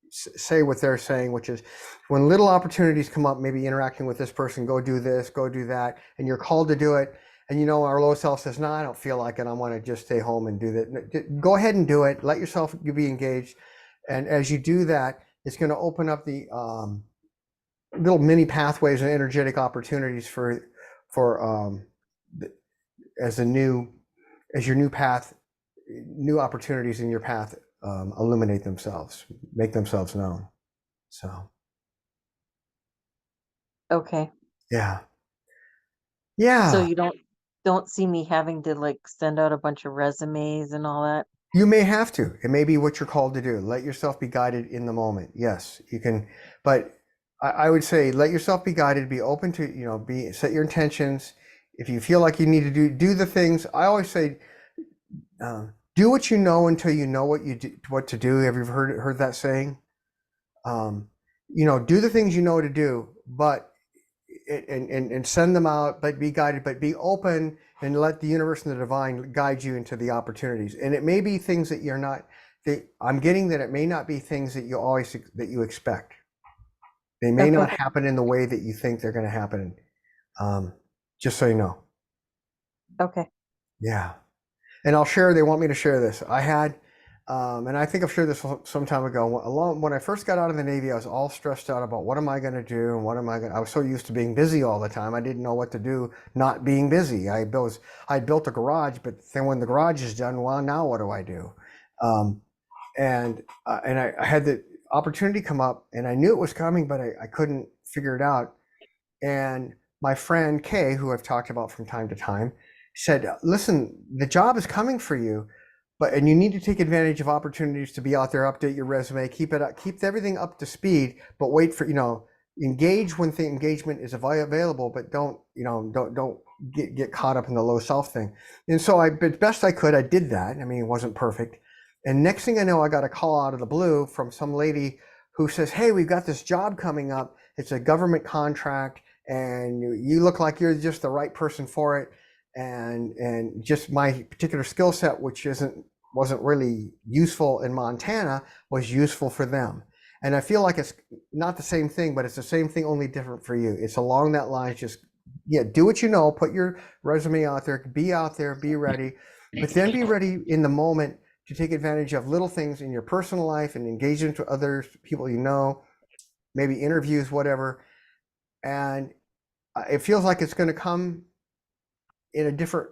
say what they're saying, which is when little opportunities come up, maybe interacting with this person, go do this, go do that, and you're called to do it. And our low self says, no, I don't feel like it. I want to just stay home and do that. Go ahead and do it. Let yourself be engaged. And as you do that, it's going to open up the little mini pathways and energetic opportunities for as your new path, new opportunities in your path illuminate themselves, make themselves known. So. Okay. Yeah. Yeah. So you don't see me having to like send out a bunch of resumes and all that? You may have to. It may be what you're called to do. Let yourself be guided in the moment. Yes, you can. But I would say let yourself be guided. Be open to set your intentions. If you feel like you need to do the things. I always say, do what you know until you know what to do. Have you ever heard that saying? Do the things you know to do, but and send them out. But be guided. But be open. And let the universe and the divine guide you into the opportunities. And it may be things that you're not, I'm getting that it may not be things that you expect. They may not happen in the way that you think they're going to happen. Just so you know. Okay. Yeah. And they want me to share this. I had, and I think I've shared this some time ago. When I first got out of the Navy, I was all stressed out about what am I going to do and I was so used to being busy all the time. I didn't know what to do not being busy. I built a garage, but then when the garage is done, well, now what do I do? And I had the opportunity come up, and I knew it was coming, but I couldn't figure it out. And my friend Kay, who I've talked about from time to time, said, listen, the job is coming for you, and you need to take advantage of opportunities to be out there, update your resume, keep it up, keep everything up to speed, but wait for, engage when the engagement is available, but don't get caught up in the low self thing. And so best I could, I did that. I mean, it wasn't perfect. And next thing I know, I got a call out of the blue from some lady who says, "Hey, we've got this job coming up. It's a government contract, and you look like you're just the right person for it. And just my particular skill set, which wasn't really useful in Montana, was useful for them." And I feel like it's not the same thing, but it's the same thing, only different for you. It's along that line. Just, do what you know, put your resume out there, be ready, but then be ready in the moment to take advantage of little things in your personal life and engagement with others, people maybe interviews, whatever. And it feels like it's going to come in a different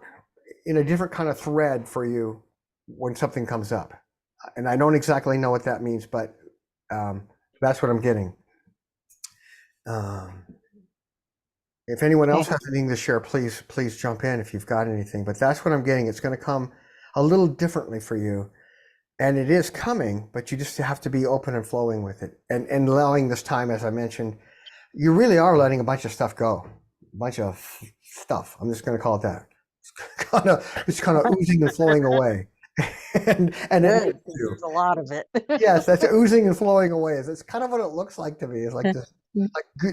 kind of thread for you when something comes up. And I don't exactly know what that means, but that's what I'm getting. If anyone else has anything to share, please jump in if you've got anything. But that's what I'm getting. It's going to come a little differently for you. And it is coming, but you just have to be open and flowing with it. And allowing this time, as I mentioned, you really are letting a bunch of stuff go. A bunch of stuff. I'm just going to call it that. It's kind of oozing and flowing away. and Good, there's a lot of it. Yes, that's oozing and flowing away. It's kind of what it looks like to me. It's like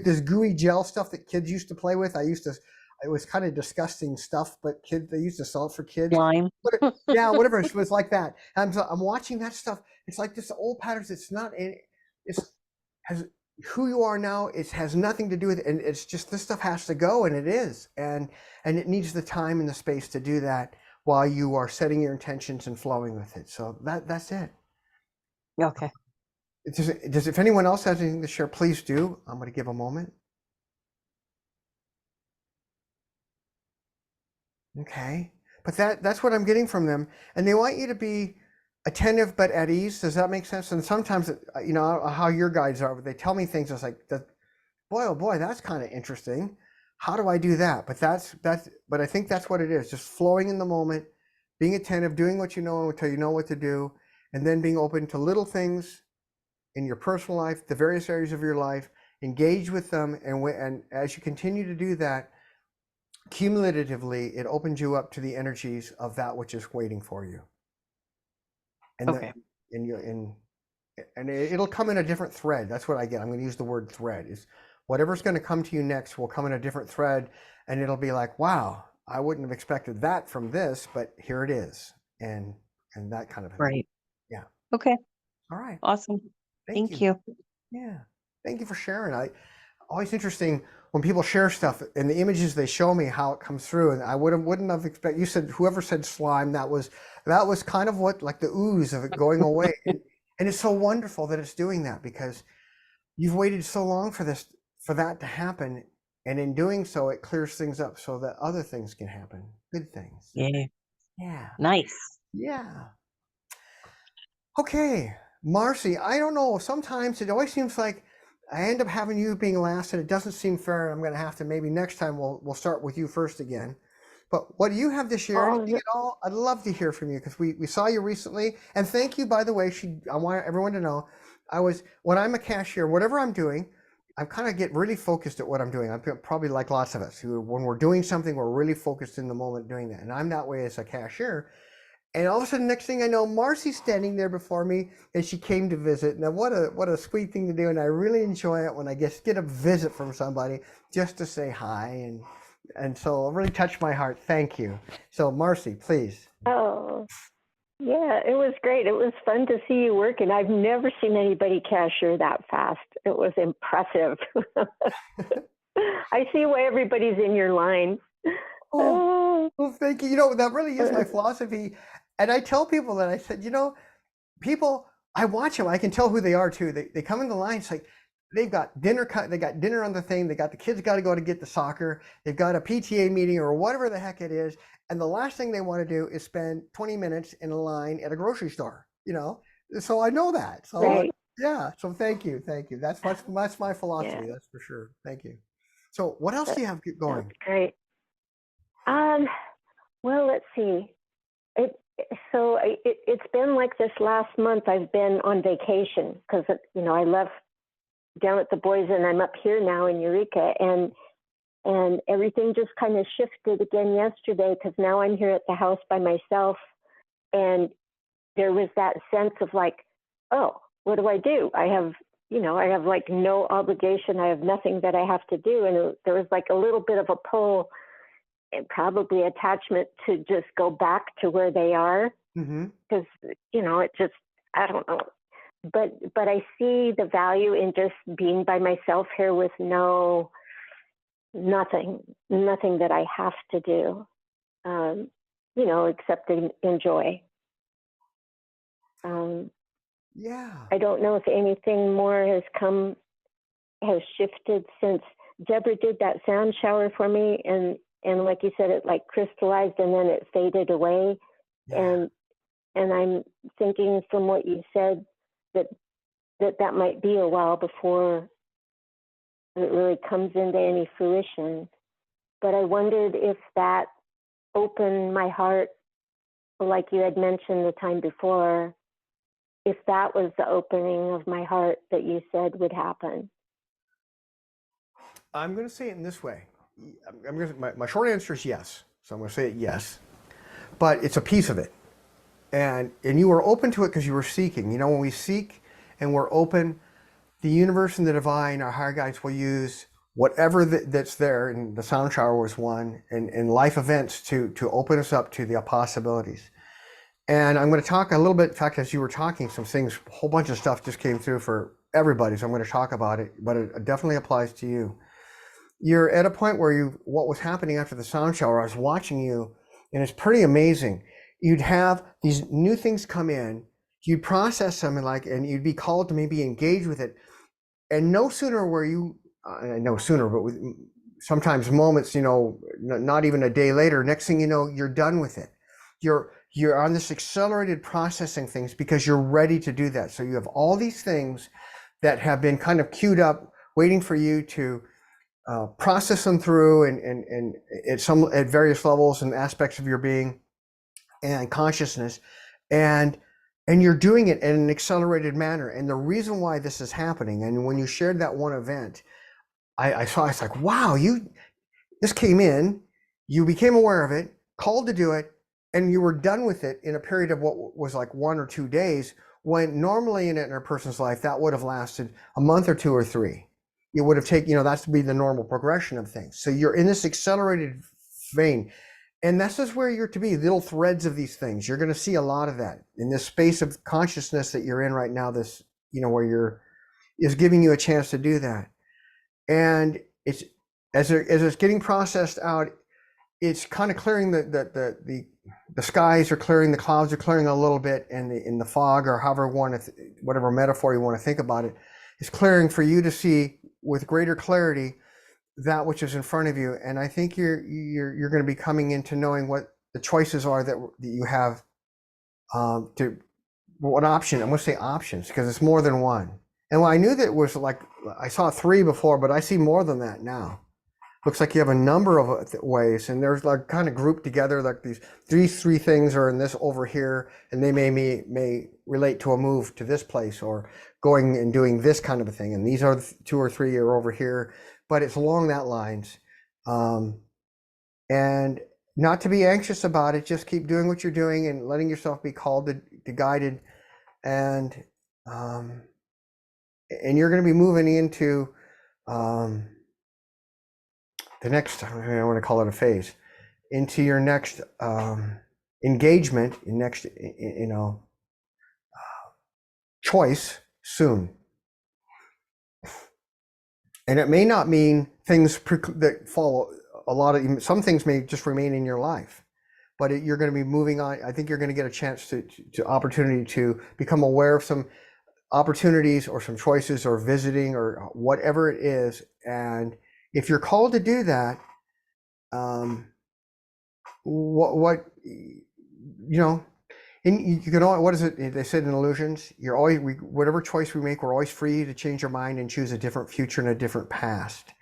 this gooey gel stuff that kids used to play with. It was kind of disgusting stuff, but they used to sell it for kids. Slime. Yeah, whatever. It was like that. I'm watching that stuff. It's like this old patterns. It's not. Has who you are now. It has nothing to do with it, and it's just this stuff has to go, and it is, and it needs the time and the space to do that while you are setting your intentions and flowing with it. So that's it. Okay. If anyone else has anything to share, please do. I'm going to give a moment. Okay. But that's what I'm getting from them. And they want you to be attentive but at ease. Does that make sense? And sometimes, how your guides are, they tell me things. It's like, boy, oh boy, that's kind of interesting. How do I do that? But I think that's what it is. Just flowing in the moment, being attentive, doing what you know until you know what to do, and then being open to little things in your personal life, the various areas of your life, engage with them. And as you continue to do that, cumulatively, it opens you up to the energies of that which is waiting for you. And okay. And it'll come in a different thread. That's what I get. I'm going to use the word thread. Is whatever's going to come to you next will come in a different thread, and it'll be like, wow, I wouldn't have expected that from this, but here it is, and that kind of thing. Right. Yeah. Okay. All right. Awesome. Thank you. Yeah. Thank you for sharing. Always interesting when people share stuff and the images they show me, how it comes through. And I wouldn't have expected. You said, whoever said slime, that was kind of what, like the ooze of it going away. And it's so wonderful that it's doing that, because you've waited so long for that to happen. And in doing so, it clears things up so that other things can happen. Good things. Yeah. Yeah. Nice. Yeah. Okay. Marci, I don't know. Sometimes it always seems like I end up having you being last, and it doesn't seem fair. I'm going to have to, maybe next time we'll start with you first again. But what do you have to share? Anything at all? I'd love to hear from you, because we saw you recently. And thank you, by the way. I want everyone to know, when I'm a cashier, whatever I'm doing, I kind of get really focused at what I'm doing. I'm probably like lots of us who, when we're doing something, we're really focused in the moment doing that. And I'm that way as a cashier. And all of a sudden, next thing I know, Marci's standing there before me, and she came to visit. Now, what a sweet thing to do, and I really enjoy it when I get a visit from somebody just to say hi, and so it really touched my heart. Thank you. So, Marci, please. Oh, yeah, it was great. It was fun to see you working. I've never seen anybody cashier that fast. It was impressive. I see why everybody's in your line. Oh, well, thank you. That really is my philosophy. And I tell people that, I said, people, I watch them. I can tell who they are too. They come in the line. It's like they've got dinner. They got dinner on the thing. They got the kids got to go to get the soccer. They've got a PTA meeting or whatever the heck it is. And the last thing they want to do is spend 20 minutes in a line at a grocery store. So I know that. So right. Yeah. So thank you. That's my philosophy. Yeah. That's for sure. Thank you. So what else do you have going? That's great. Well, let's see. So it's been like this last month. I've been on vacation because, I left down at the boys and I'm up here now in Eureka, and everything just kind of shifted again yesterday because now I'm here at the house by myself, and there was that sense of like, oh, what do I do? I have like no obligation. I have nothing that I have to do, and there was like a little bit of a pull and probably attachment to just go back to where they are because it just, I don't know, but I see the value in just being by myself here with nothing that I have to do, except enjoy. Yeah. I don't know if anything more has shifted since Deborah did that sound shower for me, and like you said, it like crystallized and then it faded away. Yeah. And I'm thinking from what you said that might be a while before it really comes into any fruition. But I wondered if that opened my heart, like you had mentioned the time before, if that was the opening of my heart that you said would happen. I'm going to say it in this way. My short answer is yes. So I'm going to say it yes. But it's a piece of it. And you were open to it because you were seeking. When we seek and we're open, the universe and the divine, our higher guides, will use whatever that's there, and the sound shower was one, and life events to open us up to the possibilities. And I'm going to talk a little bit, in fact, as you were talking, some things, a whole bunch of stuff just came through for everybody, so I'm going to talk about it, but it definitely applies to you. You're at a point where what was happening after the sound shower, I was watching you, and it's pretty amazing. You'd have these new things come in, you'd process them, and you'd be called to maybe engage with it. And no sooner were you, no sooner, but with sometimes moments, not even a day later, next thing you know, you're done with it. You're on this accelerated processing things because you're ready to do that. So you have all these things that have been kind of queued up, waiting for you to process them through, and at various levels and aspects of your being and consciousness, and you're doing it in an accelerated manner. And the reason why this is happening, and when you shared that one event, I saw, it's like, wow, this came in, you became aware of it, called to do it, and you were done with it in a period of what was like 1 or 2 days, when normally in a person's life that would have lasted a month or 2 or 3. It would have taken, that's to be the normal progression of things. So you're in this accelerated vein, and this is where you're to be, little threads of these things. You're going to see a lot of that in this space of consciousness that you're in right now, this, where is giving you a chance to do that. And it's, as it's getting processed out, it's kind of clearing the skies are clearing, the clouds are clearing a little bit, and in the fog, or however whatever metaphor you want to think about it, is clearing for you to see with greater clarity that which is in front of you. And I think you're going to be coming into knowing what the choices are that you have, to what option. I'm going to say options because it's more than one. And I knew that it was like, I saw 3 before, but I see more than that now. Looks like you have a number of ways, and there's like kind of grouped together, like these 3 things are in this over here, and they may relate to a move to this place, or going and doing this kind of a thing. And these are 2 or 3 are over here, but it's along that lines. And not to be anxious about it, just keep doing what you're doing and letting yourself be called to guided, and you're going to be moving into the next, I want to call it a phase, into your next engagement, your next, choice soon. And it may not mean things that follow. Some things may just remain in your life, but you're going to be moving on. I think you're going to get a chance to opportunity to become aware of some opportunities or some choices or visiting or whatever it is. And if you're called to do that, and you can always, what is it they said in Illusions? You're always, whatever choice we make, we're always free to change our mind and choose a different future and a different past.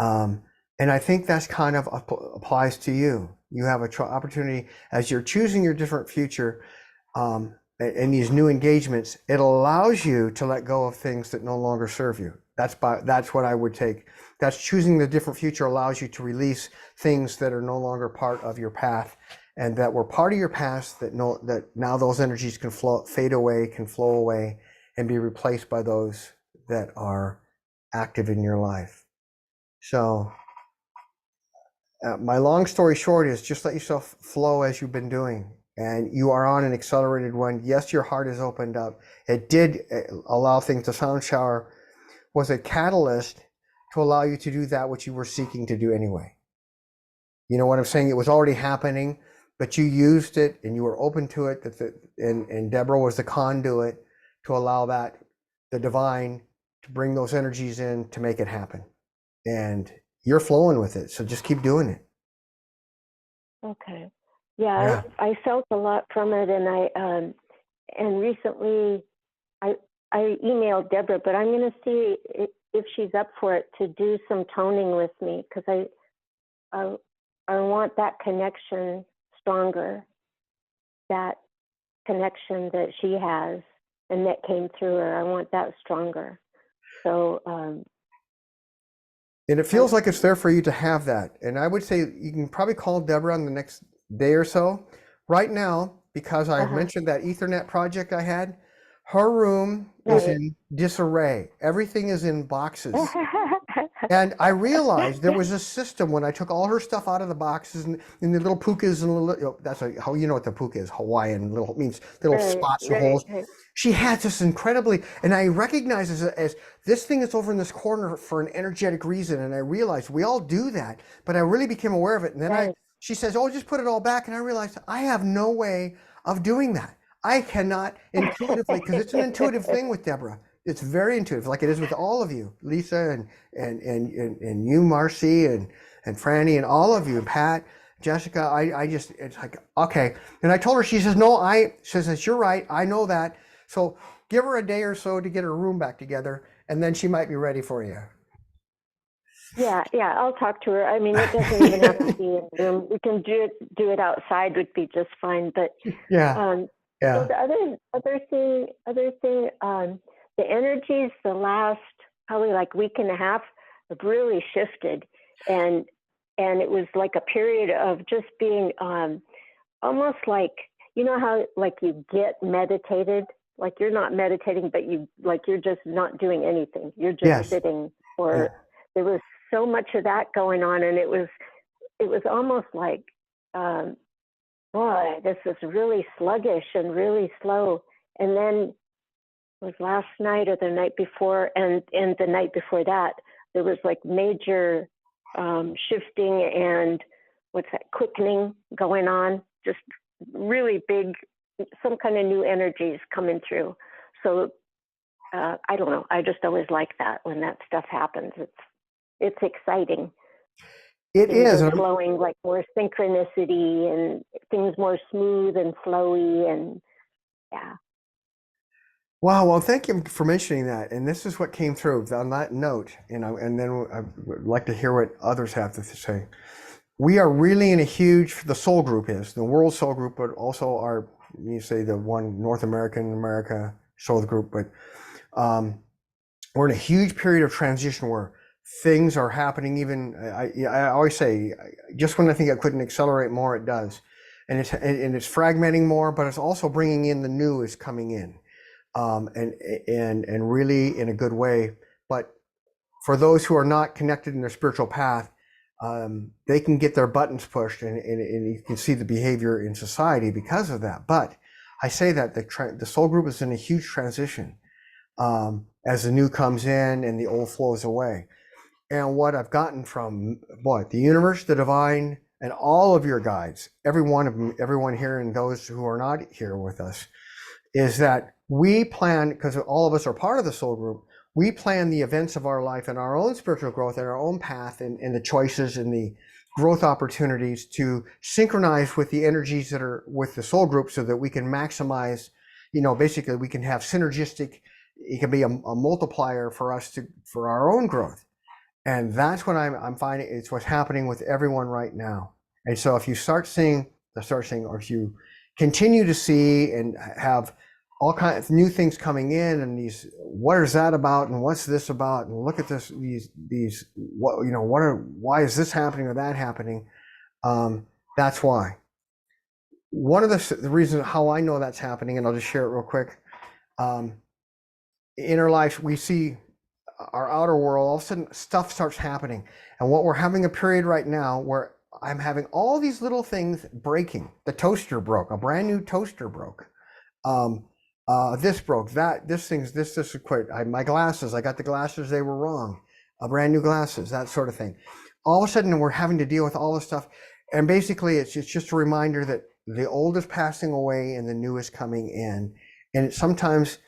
And I think that's kind of applies to you. You have a opportunity as you're choosing your different future, in these new engagements. It allows you to let go of things that no longer serve you. That's what I would take. That's choosing the different future allows you to release things that are no longer part of your path, and that were part of your past that now those energies can fade away, can flow away, and be replaced by those that are active in your life. So my long story short is just let yourself flow as you've been doing, and you are on an accelerated one. Yes, your heart is opened up. It did allow things. The sound shower was a catalyst to allow you to do that which you were seeking to do anyway. You know what I'm saying? It was already happening, but you used it and you were open to it. And Deborah was the conduit to allow the divine, to bring those energies in to make it happen. And you're flowing with it, so just keep doing it. Okay. Yeah. I felt a lot from it, and and recently I emailed Deborah, but I'm going to see if she's up for it to do some toning with me, because I want that connection stronger, that connection that she has and that came through her. I want that stronger. So and it feels like it's there for you to have that. And I would say you can probably call Deborah on the next day or so. Right now, because I mentioned that Ethernet project I had, her room is in disarray. Everything is in boxes. And I realized there was a system when I took all her stuff out of the boxes and the little pukas and little, how you know what the puka is, Hawaiian, means little spots or holes. She had this incredibly, and I recognized as this thing is over in this corner for an energetic reason. And I realized we all do that, but I really became aware of it. And then she says, oh, just put it all back. And I realized I have no way of doing that. I cannot intuitively, because it's an intuitive thing with Deborah. It's very intuitive, like it is with all of you, Lisa and you, Marci, and Franny, and all of you, and Pat, Jessica. I just, it's like, okay. And I told her, she says, no, she says, you're right. I know that. So give her a day or so to get her room back together, and then she might be ready for you. Yeah, I'll talk to her. I mean, it doesn't even have to be in the room. We can do it outside would be just fine. But yeah. So the other thing, the energies the last probably like week and a half have really shifted, and it was like a period of just being almost like, you know how like you get meditated, like you're not meditating, but you're just not doing anything. You're just sitting. Or there was so much of that going on, and it was almost like, boy, this is really sluggish and really slow. And then it was last night or the night before, and the night before that, there was like major shifting and quickening going on, just really big, some kind of new energies coming through. So I don't know. I just always like that when that stuff happens. It's exciting. It is flowing, like more synchronicity and things more smooth and flowy, and Wow. Well, thank you for mentioning that. And this is what came through on that note. And then I would like to hear what others have to say. We are really in the soul group is the world soul group, but also the one North America soul group. But we're in a huge period of transition where things are happening. Even I always say, just when I think it couldn't accelerate more, it does. And it's fragmenting more, but it's also bringing in the new is coming in. And really in a good way. But for those who are not connected in their spiritual path, they can get their buttons pushed, and you can see the behavior in society because of that. But I say that the soul group is in a huge transition as the new comes in and the old flows away. And what I've gotten from the universe, the divine, and all of your guides, every one of them, everyone here and those who are not here with us, is that we plan, because all of us are part of the soul group, we plan the events of our life and our own spiritual growth and our own path and the choices and the growth opportunities to synchronize with the energies that are with the soul group so that we can maximize, basically we can have synergistic, it can be a multiplier for us for our own growth. And that's what I'm finding, it's what's happening with everyone right now. And so if you start seeing, or if you continue to see and have all kinds of new things coming in, and these, what is that about, and what's this about, and look at this, these, what, you know, what are, why is this happening or that happening? That's why. One of the reasons how I know that's happening, and I'll just share it real quick. In our life, we see our outer world, all of a sudden stuff starts happening. And what we're having a period right now where I'm having all these little things breaking. The toaster broke, a brand new toaster broke. This broke, this is quit. My glasses, I got the glasses, they were wrong. Brand new glasses, that sort of thing. All of a sudden we're having to deal with all this stuff. And basically it's just a reminder that the old is passing away and the new is coming in. And sometimes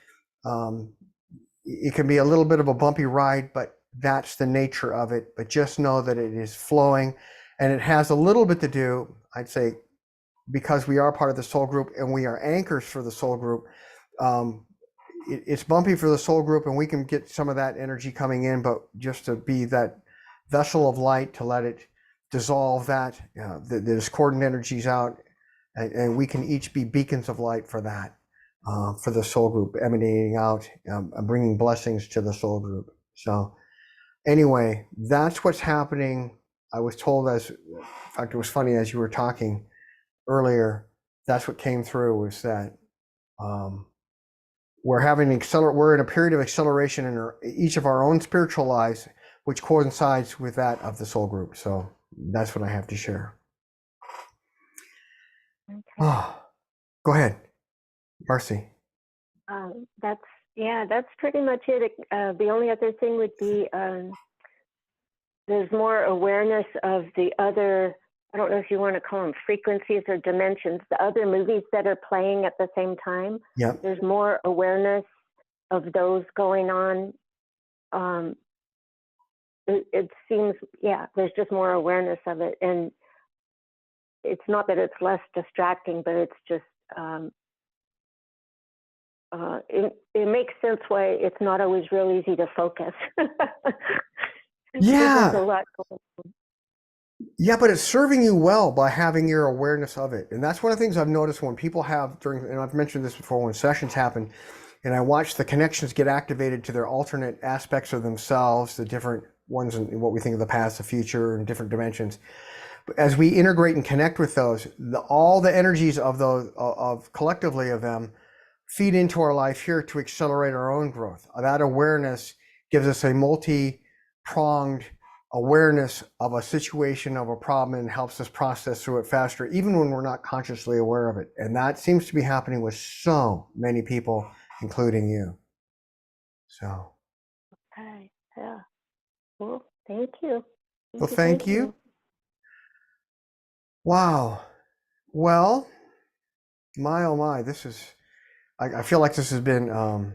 it can be a little bit of a bumpy ride, but that's the nature of it. But just know that it is flowing, and it has a little bit to do, I'd say, because we are part of the soul group and we are anchors for the soul group. It's bumpy for the soul group, and we can get some of that energy coming in, but just to be that vessel of light to let it dissolve that, the discordant energies out, and we can each be beacons of light for that. For the soul group emanating out, bringing blessings to the soul group. So anyway, that's what's happening. I was told, in fact, it was funny as you were talking earlier, that's what came through, was that we're in a period of acceleration in each of our own spiritual lives, which coincides with that of the soul group. So that's what I have to share. Okay. Oh, go ahead, Marci. That's pretty much it. The only other thing would be there's more awareness of the other, I don't know if you want to call them frequencies or dimensions, the other movies that are playing at the same time. Yep. There's more awareness of those going on. It seems, there's just more awareness of it. And it's not that it's less distracting, but it's just, it makes sense why it's not always real easy to focus. There's a lot going on. Yeah, but it's serving you well by having your awareness of it. And that's one of the things I've noticed when people have and I've mentioned this before, when sessions happen and I watch the connections get activated to their alternate aspects of themselves, the different ones in what we think of the past, the future, and different dimensions. But as we integrate and connect with those, all the energies of those, of collectively of them, feed into our life here to accelerate our own growth. That awareness gives us a multi-pronged awareness of a situation, of a problem, and helps us process through it faster, even when we're not consciously aware of it. And that seems to be happening with so many people, including you. So. Okay. Yeah. Well, thank you. Well, thank you. Wow. Well, my, oh my, this is, I feel like this has been,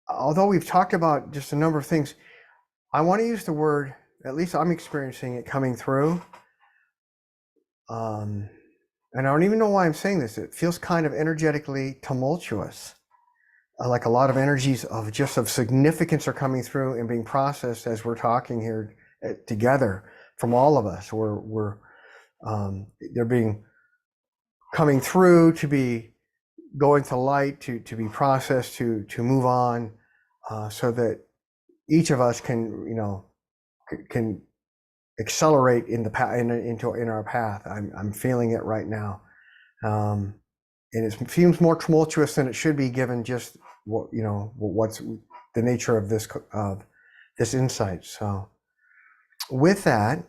although we've talked about just a number of things, I want to use the word, at least I'm experiencing it coming through. And I don't even know why I'm saying this. It feels kind of energetically tumultuous. Like a lot of energies of significance are coming through and being processed as we're talking here together from all of us. They're being coming through to be going to light, to be processed, to move on, so that each of us can accelerate in the path, in our path. I'm feeling it right now, and it seems more tumultuous than it should be, given just what's the nature of this insight. So, with that,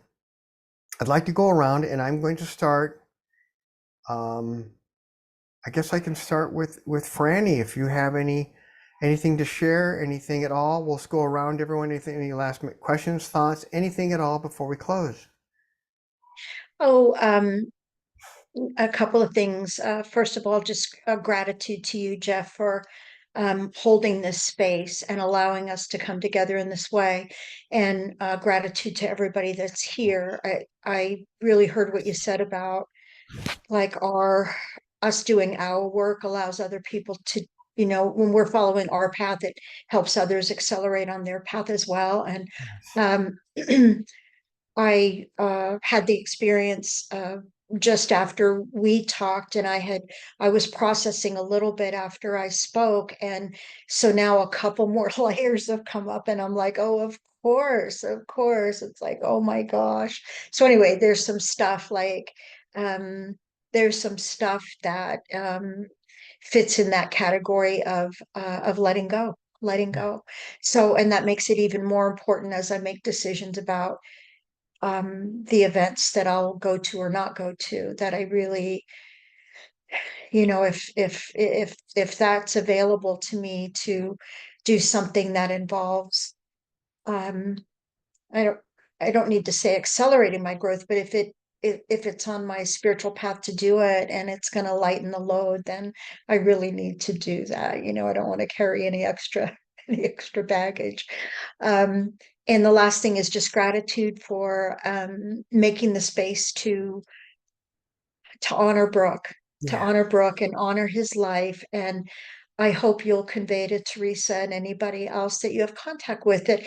I'd like to go around, and I'm going to start. I guess I can start with Franny. If you have anything to share, anything at all, we'll go around everyone. Any last questions, thoughts, anything at all before we close? Oh, a couple of things. First of all, just gratitude to you, Jeff, for holding this space and allowing us to come together in this way. And gratitude to everybody that's here. I really heard what you said about like us doing our work allows other people to, when we're following our path, it helps others accelerate on their path as well. And I had the experience just after we talked, and I was processing a little bit after I spoke, and so now a couple more layers have come up, and I'm like, oh, of course, of course. It's like, oh my gosh. So anyway, there's some stuff like there's some stuff that fits in that category of letting go, letting go. So, and that makes it even more important as I make decisions about the events that I'll go to or not go to, that I really, if that's available to me to do something that involves um I don't I don't need to say accelerating my growth, but if it's on my spiritual path to do it and it's going to lighten the load, then I really need to do that. I don't want to carry any extra any extra baggage. Um, and the last thing is just gratitude for making the space to honor Brook, to Yeah. honor Brook and honor his life. And I hope you'll convey to Teresa and anybody else that you have contact with that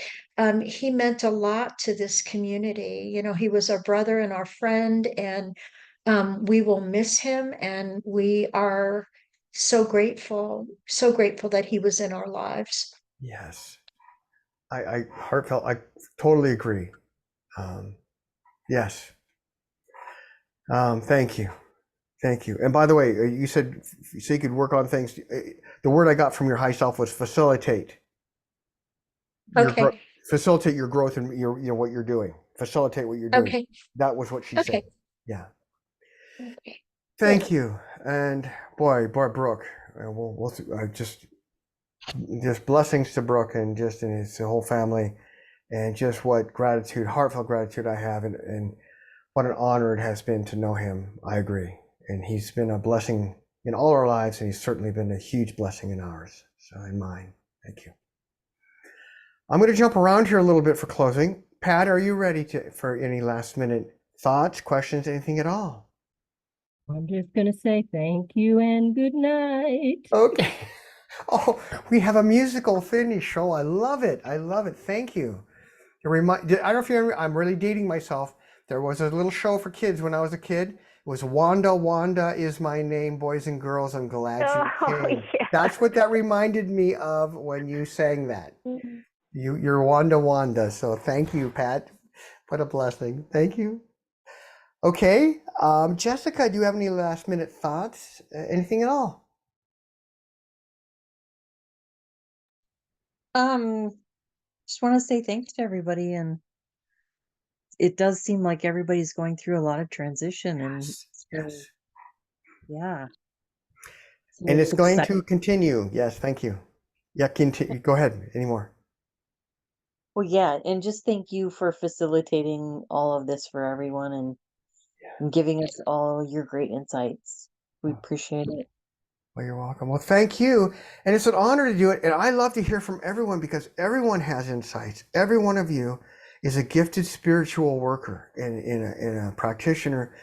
he meant a lot to this community. He was our brother and our friend, and we will miss him. And we are so grateful that he was in our lives. Yes. I heartfelt, I totally agree. Yes. Thank you. Thank you. And by the way, you said so you could work on things. The word I got from your high self was facilitate. Okay. Facilitate your growth and what you're doing. Facilitate what you're doing. Okay. That was what she said. Okay. Yeah. Okay. Thank you. And boy, Brooke, we'll just blessings to Brooke and just in his whole family, and just what gratitude, heartfelt gratitude I have, and what an honor it has been to know him. I agree. And he's been a blessing in all our lives, and he's certainly been a huge blessing in ours. So in mine. Thank you. I'm going to jump around here a little bit for closing. Pat, are you ready for any last minute thoughts, questions, anything at all? I'm just going to say thank you and good night. Okay. Oh, we have a musical finish. Oh, I love it. I love it. Thank you. I don't know if you remember, I'm really dating myself. There was a little show for kids when I was a kid. It was Wanda, Wanda is my name, boys and girls. I'm glad you came. Yeah. That's what that reminded me of when you sang that. You're Wanda, Wanda. So thank you, Pat. What a blessing. Thank you. Okay. Jessica, do you have any last minute thoughts? Anything at all? Just want to say thanks to everybody, and it does seem like everybody's going through a lot of transition, and Yes. so, Yes. yeah. So And it's going exciting. to continue. Yes, thank you. Yeah, continue. Go ahead. Any more? Well, yeah, and just thank you for facilitating all of this for everyone and giving us all your great insights. We appreciate it. Well, you're welcome. Well, thank you. And it's an honor to do it. And I love to hear from everyone because everyone has insights. Every one of you is a gifted spiritual worker and a practitioner.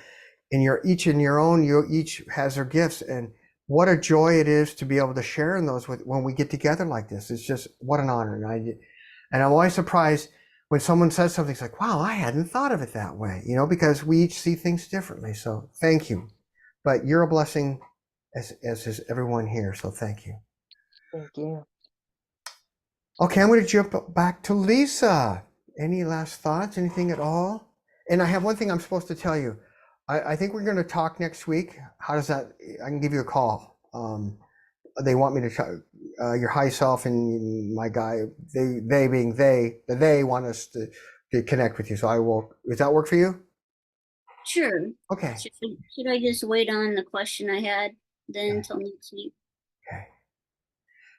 And you each has their gifts. And what a joy it is to be able to share in those when we get together like this. It's just what an honor. And I'm always surprised when someone says something, it's like, wow, I hadn't thought of it that way, because we each see things differently. So thank you. But you're a blessing, as is everyone here. So thank you. Thank you. Okay, I'm going to jump back to Lisa. Any last thoughts? Anything at all? And I have one thing I'm supposed to tell you. I think we're going to talk next week. How does that? I can give you a call. They want me to try, your high self and my guy. They being they want us to connect with you. So I will. Does that work for you? Sure. Okay. Should I just wait on the question I had then until next week? Okay.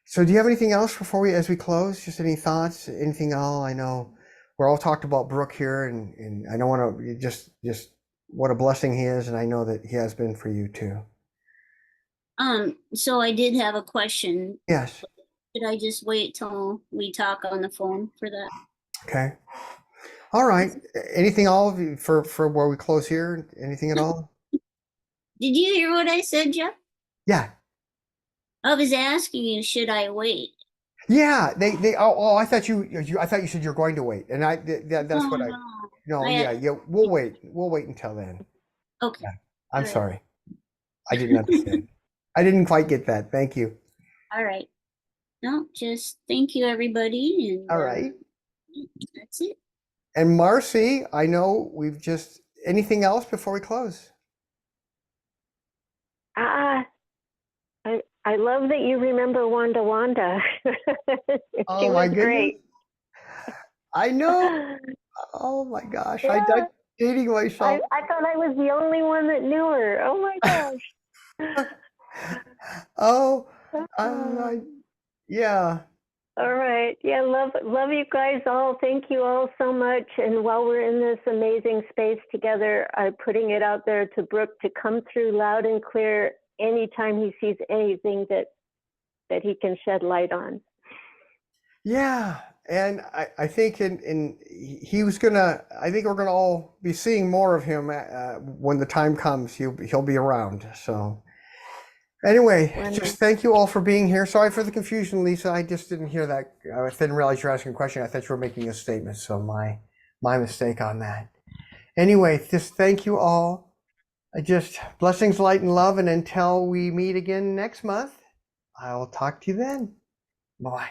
So do you have anything else as we close? Just any thoughts? Anything at all? I know we're all talked about Brook here, and I don't want to just what a blessing he is, and I know that he has been for you too. So I did have a question. Yes. Should I just wait till we talk on the phone for that? Okay. All right. Anything all for where we close here? Anything at all? Did you hear what I said, Jeff? Yeah. I was asking you, should I wait? Yeah. I thought you said you're going to wait, and that's what I. No, I yeah, had- yeah. We'll wait. We'll wait until then. Okay. I'm All right. sorry. I didn't understand. I didn't quite get that. Thank you. All right. No, just thank you, everybody, and All right. that's it. And Marcy, I know we've just anything else before we close? I love that you remember Wanda. She Oh my was goodness. great. I know. Oh my gosh. Yeah. I'm dating myself. I thought I was the only one that knew her. Oh my gosh. Oh, Uh, yeah. All right. Yeah, love you guys all. Thank you all so much. And while we're in this amazing space together, I'm putting it out there to Brook to come through loud and clear anytime he sees anything that he can shed light on. Yeah. And I think he was gonna, I think we're gonna all be seeing more of him when the time comes. He'll be around. So anyway, Wonderful. just thank you all for being here. Sorry for the confusion, Lisa. I just didn't hear that. I didn't realize you're asking a question. I thought you were making a statement. So my mistake on that. Anyway, just thank you all. Just blessings, light, and love. And until we meet again next month, I'll talk to you then. Bye-bye.